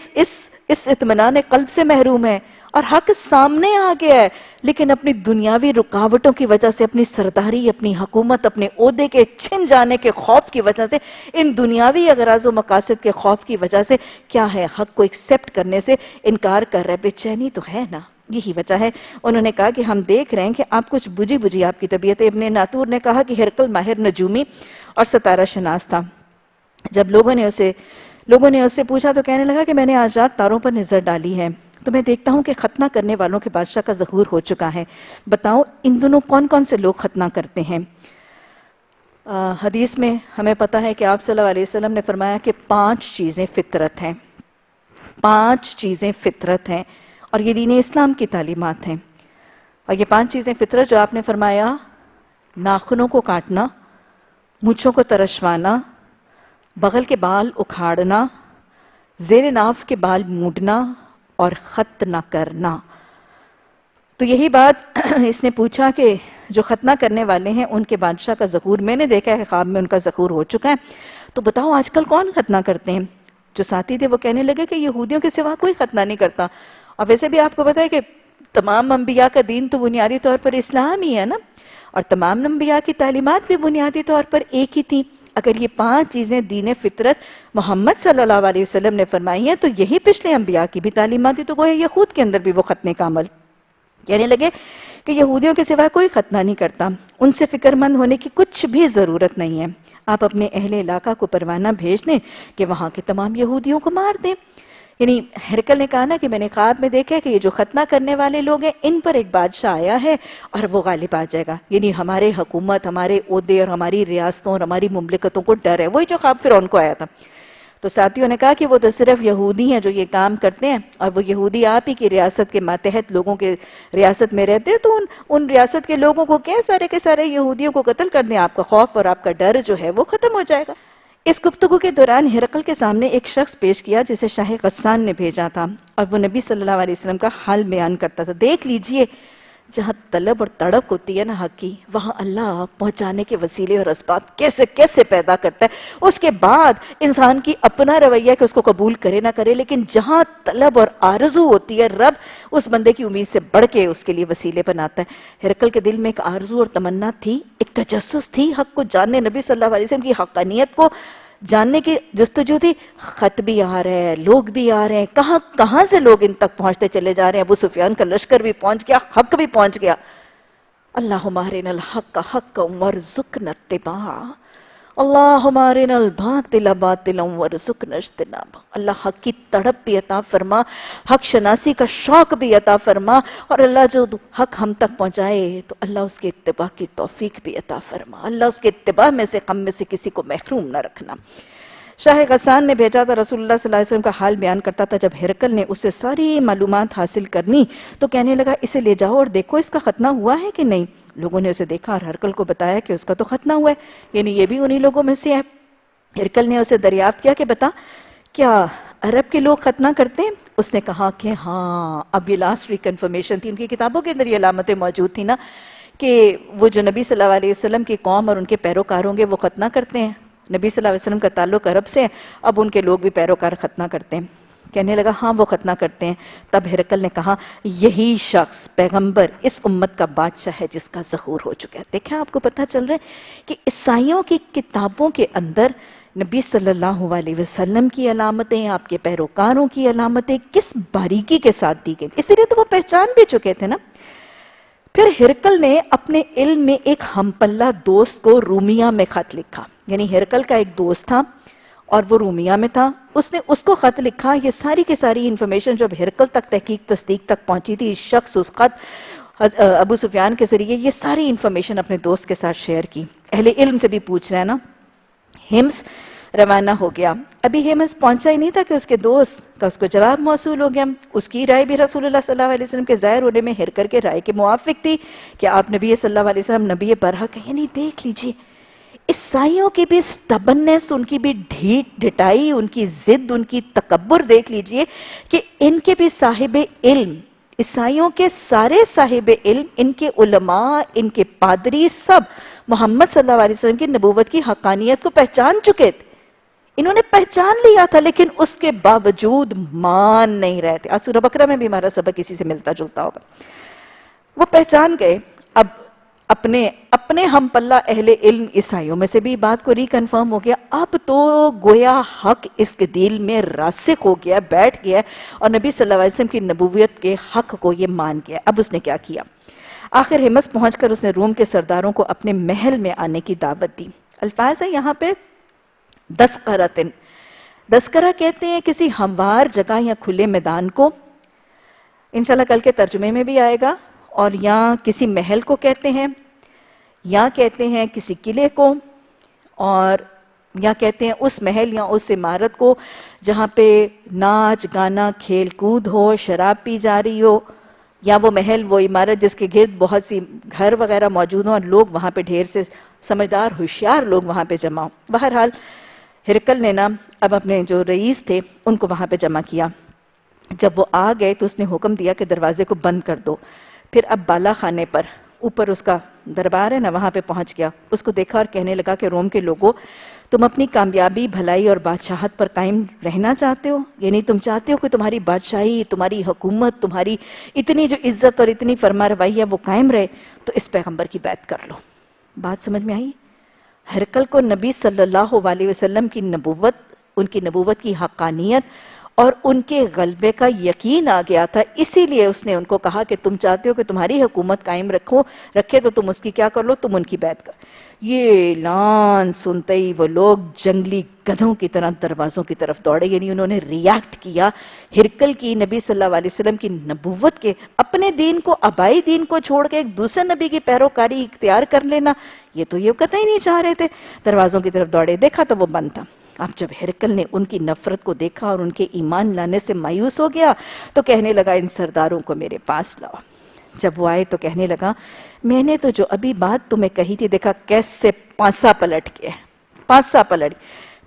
اس اطمینان قلب سے محروم ہے اور حق سامنے آ گیا ہے، لیکن اپنی دنیاوی رکاوٹوں کی وجہ سے، اپنی سرداری، اپنی حکومت، اپنے عہدے کے چھن جانے کے خوف کی وجہ سے، ان دنیاوی اغراض و مقاصد کے خوف کی وجہ سے کیا ہے، حق کو ایکسیپٹ کرنے سے انکار کر رہا ہے. بے چینی تو ہے نا. یہی وجہ ہے. انہوں نے کہا کہ ہم دیکھ رہے ہیں کہ آپ کچھ بجھی آپ کی طبیعت. ابن ناطور نے کہا کہ ہرقل ماہر نجومی اور ستارہ شناس تھا. جب لوگوں نے اس سے پوچھا تو کہنے لگا کہ میں نے آج رات تاروں پر نظر ڈالی ہے تو میں دیکھتا ہوں کہ ختنہ کرنے والوں کے بادشاہ کا ظہور ہو چکا ہے. بتاؤ ان دنوں کون کون سے لوگ ختنہ کرتے ہیں؟ حدیث میں ہمیں پتہ ہے کہ آپ صلی اللہ علیہ وسلم نے فرمایا کہ 5 چیزیں فطرت ہیں، 5 چیزیں فطرت ہیں، اور یہ دین اسلام کی تعلیمات ہیں۔ اور یہ 5 چیزیں فطرت جو آپ نے فرمایا، ناخنوں کو کاٹنا، مونچھوں کو ترشوانا، بغل کے بال اکھاڑنا، زیر ناف کے بال مونڈنا اور خط نہ کرنا۔ تو یہی بات اس نے پوچھا کہ جو ختنہ کرنے والے ہیں ان کے بادشاہ کا ظہور میں نے دیکھا ہے، خواب میں ان کا ظہور ہو چکا ہے، تو بتاؤ آج کل کون ختنہ کرتے ہیں؟ جو ساتھی تھے وہ کہنے لگے کہ یہودیوں کے سوا کوئی ختنہ نہیں کرتا، اور ویسے بھی آپ کو پتہ ہے کہ تمام انبیاء کا دین تو بنیادی طور پر اسلام ہی ہے نا، اور تمام انبیاء کی تعلیمات بھی بنیادی طور پر ایک ہی تھیں۔ اگر یہ 5 چیزیں دین فطرت محمد صلی اللہ علیہ وسلم نے فرمائی ہیں تو یہی پچھلے انبیاء کی بھی تعلیمات تھی، تو گویا یہود کے اندر بھی وہ ختنے کا عمل۔ کہنے لگے کہ یہودیوں کے سوا کوئی ختنہ نہیں کرتا، ان سے فکر مند ہونے کی کچھ بھی ضرورت نہیں ہے، آپ اپنے اہل علاقہ کو پروانہ بھیج دیں کہ وہاں کے تمام یہودیوں کو مار دیں۔ یعنی ہرقل نے کہا نا کہ میں نے خواب میں دیکھا کہ یہ جو ختنہ کرنے والے لوگ ہیں ان پر ایک بادشاہ آیا ہے اور وہ غالب آ جائے گا، یعنی ہمارے حکومت، ہمارے عہدے اور ہماری ریاستوں اور ہماری مملکتوں کو ڈر ہے، وہی جو خواب فرعون کو آیا تھا۔ تو ساتھیوں نے کہا کہ وہ تو صرف یہودی ہیں جو یہ کام کرتے ہیں، اور وہ یہودی آپ ہی کی ریاست کے ماتحت لوگوں کے ریاست میں رہتے ہیں، تو ان ریاست کے لوگوں کو کیا سارے کے سارے یہودیوں کو قتل کر دیں، آپ کا خوف اور آپ کا ڈر جو ہے وہ ختم ہو جائے گا۔ اس گفتگو کے دوران ہرقل کے سامنے ایک شخص پیش کیا جسے شاہ غسان نے بھیجا تھا، اور وہ نبی صلی اللہ علیہ وسلم کا حال بیان کرتا تھا۔ دیکھ لیجئے جہاں طلب اور تڑپ ہوتی ہے نا حق کی، وہاں اللہ پہنچانے کے وسیلے اور اسباب کیسے کیسے پیدا کرتا ہے۔ اس کے بعد انسان کی اپنا رویہ کہ اس کو قبول کرے نہ کرے، لیکن جہاں طلب اور آرزو ہوتی ہے، رب اس بندے کی امید سے بڑھ کے اس کے لیے وسیلے بناتا ہے۔ ہرقل کے دل میں ایک آرزو اور تمنا تھی، ایک تجسس تھی حق کو جاننے، نبی صلی اللہ علیہ وسلم کی حقانیت کو جاننے کی جستجو تھی۔ خط بھی آ رہے ہیں، لوگ بھی آ رہے ہیں، کہاں سے لوگ ان تک پہنچتے چلے جا رہے ہیں۔ ابو سفیان کا لشکر بھی پہنچ گیا، حق بھی پہنچ گیا۔ اللہم ارنا الحق حقا وارزقنا اتباعہ، اللہم ارنا الباطل باطلا وارزقنا اجتنابہ۔ اللہ حق کی تڑپ بھی عطا فرما، حق شناسی کا شوق بھی عطا فرما، اور اللہ جو حق ہم تک پہنچائے تو اللہ اس کے اتباع کی توفیق بھی عطا فرما، اللہ اس کے اتباع میں سے ہم میں سے کسی کو محروم نہ رکھنا۔ شاہ غسان نے بھیجا تھا، رسول اللہ صلی اللہ علیہ وسلم کا حال بیان کرتا تھا۔ جب ہرقل نے اسے ساری معلومات حاصل کرنی تو کہنے لگا اسے لے جاؤ اور دیکھو اس کا ختنہ ہوا ہے کہ نہیں۔ لوگوں نے اسے دیکھا اور ہرقل کو بتایا کہ اس کا تو ختنہ ہوا ہے، یعنی یہ بھی انہی لوگوں میں سے ہے۔ ہرقل نے اسے دریافت کیا کہ بتا کیا عرب کے لوگ ختنہ کرتے ہیں؟ اس نے کہا کہ ہاں۔ اب یہ لاسٹ ریکنفرمیشن تھی، ان کی کتابوں کے اندر یہ علامتیں موجود تھی نا کہ وہ جو نبی صلی اللہ علیہ وسلم کی قوم اور ان کے پیروکار ہوں گے وہ ختنہ کرتے ہیں۔ نبی صلی اللہ علیہ وسلم کا تعلق عرب سے ہے، اب ان کے لوگ بھی پیروکار ختنہ کرتے ہیں۔ کہنے لگا ہاں وہ ختنہ کرتے ہیں۔ تب ہرقل نے کہا یہی شخص پیغمبر اس امت کا بادشاہ ہے جس کا ظہور ہو چکا ہے۔ دیکھیں آپ کو پتہ چل رہا ہے کہ عیسائیوں کی کتابوں کے اندر نبی صلی اللہ علیہ وسلم کی علامتیں، آپ کے پیروکاروں کی علامتیں کس باریکی کے ساتھ دی گئی، اس لیے تو وہ پہچان بھی چکے تھے نا۔ پھر ہرقل نے اپنے علم میں ایک ہم پلہ دوست کو رومیہ میں خط لکھا، یعنی ہرقل کا ایک دوست تھا اور وہ رومیہ میں تھا، اس نے اس کو خط لکھا۔ یہ ساری کی ساری انفارمیشن جب ہرقل تک تحقیق تصدیق تک پہنچی تھی، اس شخص اس خط ابو سفیان کے ذریعے یہ ساری انفارمیشن اپنے دوست کے ساتھ شیئر کی۔ اہل علم سے بھی پوچھ رہے ہیں نا۔ ہمس روانہ ہو گیا، ابھی ہمس پہنچا ہی نہیں تھا کہ اس کے دوست کا اس کو جواب موصول ہو گیا۔ اس کی رائے بھی رسول اللہ صلی اللہ علیہ وسلم کے ظاہر ہونے میں ہرقل کے رائے کے موافق تھی کہ آپ نبی صلی اللہ علیہ وسلم نبی برحق ہے۔ یعنی دیکھ لیجئے عیسائیوں کی بھی سٹبننس، ان کی بھی ڈھیٹ ڈھٹائی، ان کی ضد، ان کی تکبر دیکھ لیجئے کہ ان کے بھی صاحب علم، عیسائیوں کے سارے صاحب علم، ان کے علماء، ان کے پادری سب محمد صلی اللہ علیہ وسلم کی نبوت کی حقانیت کو پہچان چکے تھے۔ انہوں نے پہچان لیا تھا لیکن اس کے باوجود مان نہیں رہے تھے۔ سورہ بقرہ میں بھی ہمارا سبق اسی سے ملتا جلتا ہوگا۔ وہ پہچان گئے، اب اپنے ہم پلہ اہل علم عیسائیوں میں سے بھی بات کو ریکنفرم ہو گیا، اب تو گویا حق اس کے دل میں راسخ ہو گیا، بیٹھ گیا، اور نبی صلی اللہ علیہ وسلم کی نبوت کے حق کو یہ مان گیا۔ اب اس نے کیا کیا؟ آخر ہمس پہنچ کر اس نے روم کے سرداروں کو اپنے محل میں آنے کی دعوت دی۔ الفاظ ہے یہاں پہ دسقرتن، دسقرہ کہتے ہیں کسی ہموار جگہ یا کھلے میدان کو، انشاءاللہ کل کے ترجمے میں بھی آئے گا، اور یا کسی محل کو کہتے ہیں، یا کہتے ہیں کسی قلعے کو، اور یا کہتے ہیں اس محل یا اس عمارت کو جہاں پہ ناچ گانا کھیل کود ہو، شراب پی جا رہی ہو، یا وہ محل وہ عمارت جس کے گرد بہت سی گھر وغیرہ موجود ہوں اور لوگ وہاں پہ ڈھیر سے سمجھدار ہوشیار لوگ وہاں پہ جمع ہوں۔ بہرحال ہرقل نے نا اب اپنے جو رئیس تھے ان کو وہاں پہ جمع کیا۔ جب وہ آ گئے تو اس نے حکم دیا کہ دروازے کو بند کر دو۔ پھر اب بالا خانے پر اوپر اس کا دربار ہے نا، وہاں پہ پہنچ گیا، اس کو دیکھا اور کہنے لگا کہ روم کے لوگوں، تم اپنی کامیابی بھلائی اور بادشاہت پر قائم رہنا چاہتے ہو؟ یعنی تم چاہتے ہو کہ تمہاری بادشاہی، تمہاری حکومت، تمہاری اتنی جو عزت اور اتنی فرما روائی ہے وہ قائم رہے، تو اس پیغمبر کی بیعت کر لو۔ بات سمجھ میں آئی؟ ہرقل کو نبی صلی اللہ علیہ وسلم کی نبوت، ان کی نبوت کی حقانیت اور ان کے غلبے کا یقین آ گیا تھا، اسی لیے اس نے ان کو کہا کہ تم چاہتے ہو کہ تمہاری حکومت قائم رکھے تو تم اس کی کیا کر لو، تم ان کی بیعت کر۔ یہ اعلان سنتے ہی وہ لوگ جنگلی گدھوں کی طرح دروازوں کی طرف دوڑے، یعنی انہوں نے ریاکٹ کیا ہرقل کی نبی صلی اللہ علیہ وسلم کی نبوت کے، اپنے دین کو، آبائی دین کو چھوڑ کے ایک دوسرے نبی کی پیروکاری اختیار کر لینا، یہ تو یہ قطعی نہیں چاہ رہے تھے۔ دروازوں کی طرف دوڑے، دیکھا تو وہ بند تھا۔ اب جب ہرقل نے ان کی نفرت کو دیکھا اور ان کے ایمان لانے سے مایوس ہو گیا تو کہنے لگا ان سرداروں کو میرے پاس لاؤ۔ جب وہ آئے تو کہنے لگا میں نے تو جو ابھی بات تمہیں کہی تھی، دیکھا کیسے پانسا پلٹ کے، پانسا پلٹ،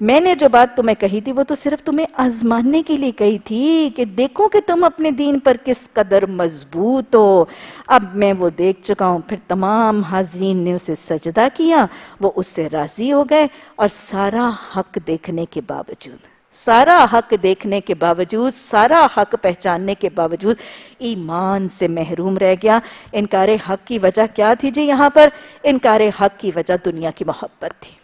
میں نے جو بات تمہیں کہی تھی وہ تو صرف تمہیں آزمانے کے لیے کہی تھی کہ دیکھو کہ تم اپنے دین پر کس قدر مضبوط ہو۔ اب میں وہ دیکھ چکا ہوں۔ پھر تمام حاضرین نے اسے سجدہ کیا، وہ اس سے راضی ہو گئے، اور سارا حق دیکھنے کے باوجود، سارا حق دیکھنے کے باوجود، سارا حق پہچاننے کے باوجود ایمان سے محروم رہ گیا۔ انکار حق کی وجہ کیا تھی جی؟ یہاں پر انکار حق کی وجہ دنیا کی محبت تھی۔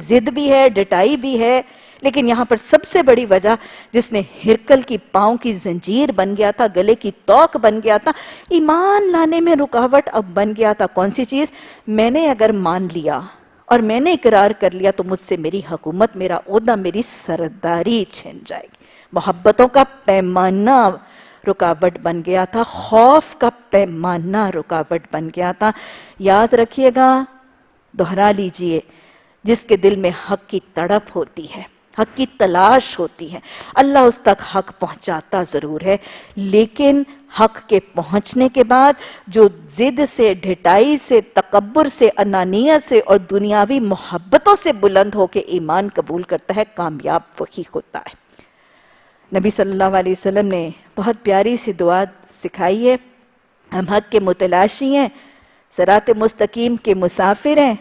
ضد بھی ہے، ڈٹائی بھی ہے، لیکن یہاں پر سب سے بڑی وجہ جس نے ہرقل کی پاؤں کی زنجیر بن گیا تھا، گلے کی توق بن گیا تھا، ایمان لانے میں رکاوٹ اب بن گیا تھا۔ کون سی چیز؟ میں نے اگر مان لیا اور میں نے اقرار کر لیا تو مجھ سے میری حکومت، میرا عہدہ، میری سرداری چھن جائے گی۔ محبتوں کا پیمانہ رکاوٹ بن گیا تھا، خوف کا پیمانہ رکاوٹ بن گیا تھا۔ یاد رکھیے گا، دہرا لیجئے، جس کے دل میں حق کی تڑپ ہوتی ہے، حق کی تلاش ہوتی ہے، اللہ اس تک حق پہنچاتا ضرور ہے، لیکن حق کے پہنچنے کے بعد جو ضد سے، ڈھٹائی سے، تکبر سے، انانیت سے اور دنیاوی محبتوں سے بلند ہو کے ایمان قبول کرتا ہے، کامیاب وہی ہوتا ہے۔ نبی صلی اللہ علیہ وسلم نے بہت پیاری سی دعا سکھائی ہے، ہم حق کے متلاشی ہیں، صراط مستقیم کے مسافر ہیں،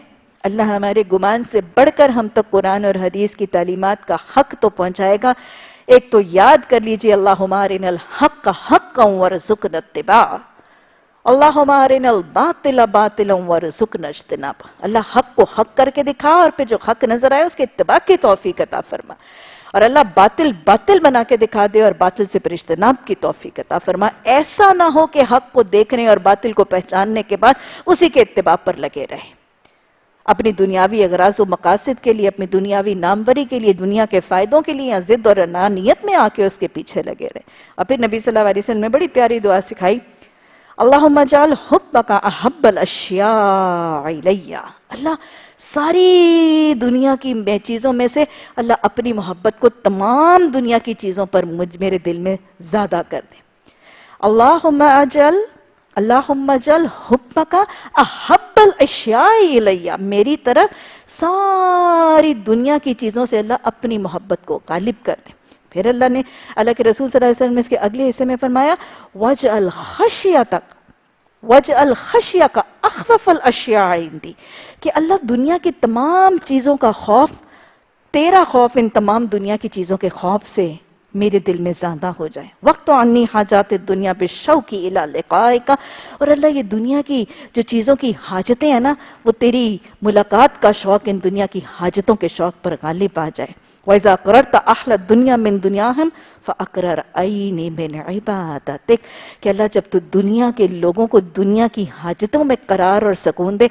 اللہ ہمارے گمان سے بڑھ کر ہم تک قرآن اور حدیث کی تعلیمات کا حق تو پہنچائے گا۔ ایک تو یاد کر لیجئے، اللہم ارنا الحق حقا وارزقنا اتباعہ، اللہم ارنا الباطل باطلا وارزقنا اجتنابہ۔ اللہ حق کو حق کر کے دکھا، اور پھر جو حق نظر آئے اس کے اتباع کی توفیق عطا فرما، اور اللہ باطل باطل بنا کے دکھا دے اور باطل سے پر اجتناب کی توفیق عطا فرما۔ ایسا نہ ہو کہ حق کو دیکھنے اور باطل کو پہچاننے کے بعد اسی کے اتباع پر لگے رہے، اپنی دنیاوی اغراض و مقاصد کے لیے، اپنی دنیاوی ناموری کے لیے، دنیا کے فائدوں کے لیے، یا ضد اور انانیت میں آ کے اس کے پیچھے لگے رہے۔ اور پھر نبی صلی اللہ علیہ وسلم نے بڑی پیاری دعا سکھائی، اللہم اجعل حبک احب الاشیاء الی، اللہ ساری دنیا کی چیزوں میں سے اللہ اپنی محبت کو تمام دنیا کی چیزوں پر میرے دل میں زیادہ کر دے۔ اللہم اجعل حبک احب الاشیاء الی، میری طرف ساری دنیا کی چیزوں سے اللہ اپنی محبت کو غالب کر دے۔ پھر اللہ نے، اللہ کے رسول صلی اللہ علیہ وسلم نے اس کے اگلے حصے میں فرمایا، وَاجْعَلْ خَشْيَكَ أَخْوَفَ الْأَشْيَاءِ عِنْدِي، کہ اللہ دنیا کی تمام چیزوں کا خوف، تیرا خوف ان تمام دنیا کی چیزوں کے خوف سے میرے دل میں زیادہ ہو جائے۔ وقت عنی حاجات الدنیا بالشوق الی لقائک، اور اللہ یہ دنیا کی جو چیزوں کی حاجتیں ہیں نا، وہ تیری ملاقات کا شوق ان دنیا کی حاجتوں کے شوق پر غالب آ جائے۔ وَإِذَا قَرَرْتَ أَحْلَ الدُّنْيَا مِن دُنْيَاهِمْ فَأَقْرَرْ عَيْنِي مِنْ عِبَادَتِكَ، کہ اللہ جب تو دنیا کے لوگوں کو دنیا کی حاجتوں میں قرار اور سکون دے،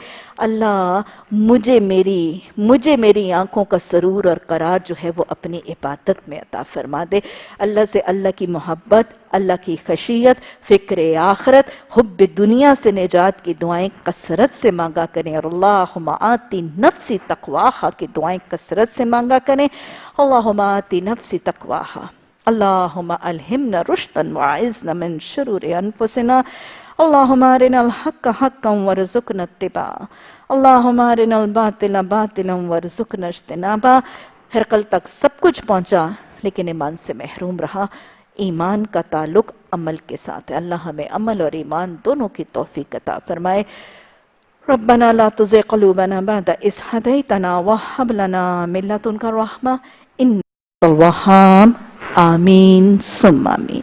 اللہ مجھے میری آنکھوں کا سرور اور قرار جو ہے وہ اپنی عبادت میں عطا فرما دے۔ اللہ سے اللہ کی محبت، اللہ کی خشیت، فکر آخرت، حب دنیا سے نجات کی دعائیں کثرت سے مانگا کریں، اور اللہم آتی نفسی تقواہا کی دعائیں کثرت سے مانگا کریں۔ اللہم آتی نفسی تقواہا، اللہم الہمنا رشدا وعزنا من شرور انفسنا، اللہم ارنا الحق حقا وارزقنا اتباعہ، اللہم ارنا الباطل باطلا وارزقنا اجتنابہ۔ ہرقل تک سب کچھ پہنچا لیکن ایمان سے محروم رہا۔ ایمان کا تعلق عمل کے ساتھ ہے، اللہ ہمیں عمل اور ایمان دونوں کی توفیق عطا فرمائے۔ ربنا لا تزغ قلوبنا بعد إذ هديتنا وهب لنا من لدنك رحمة إنك أنت الوهاب، آمین ثم آمین۔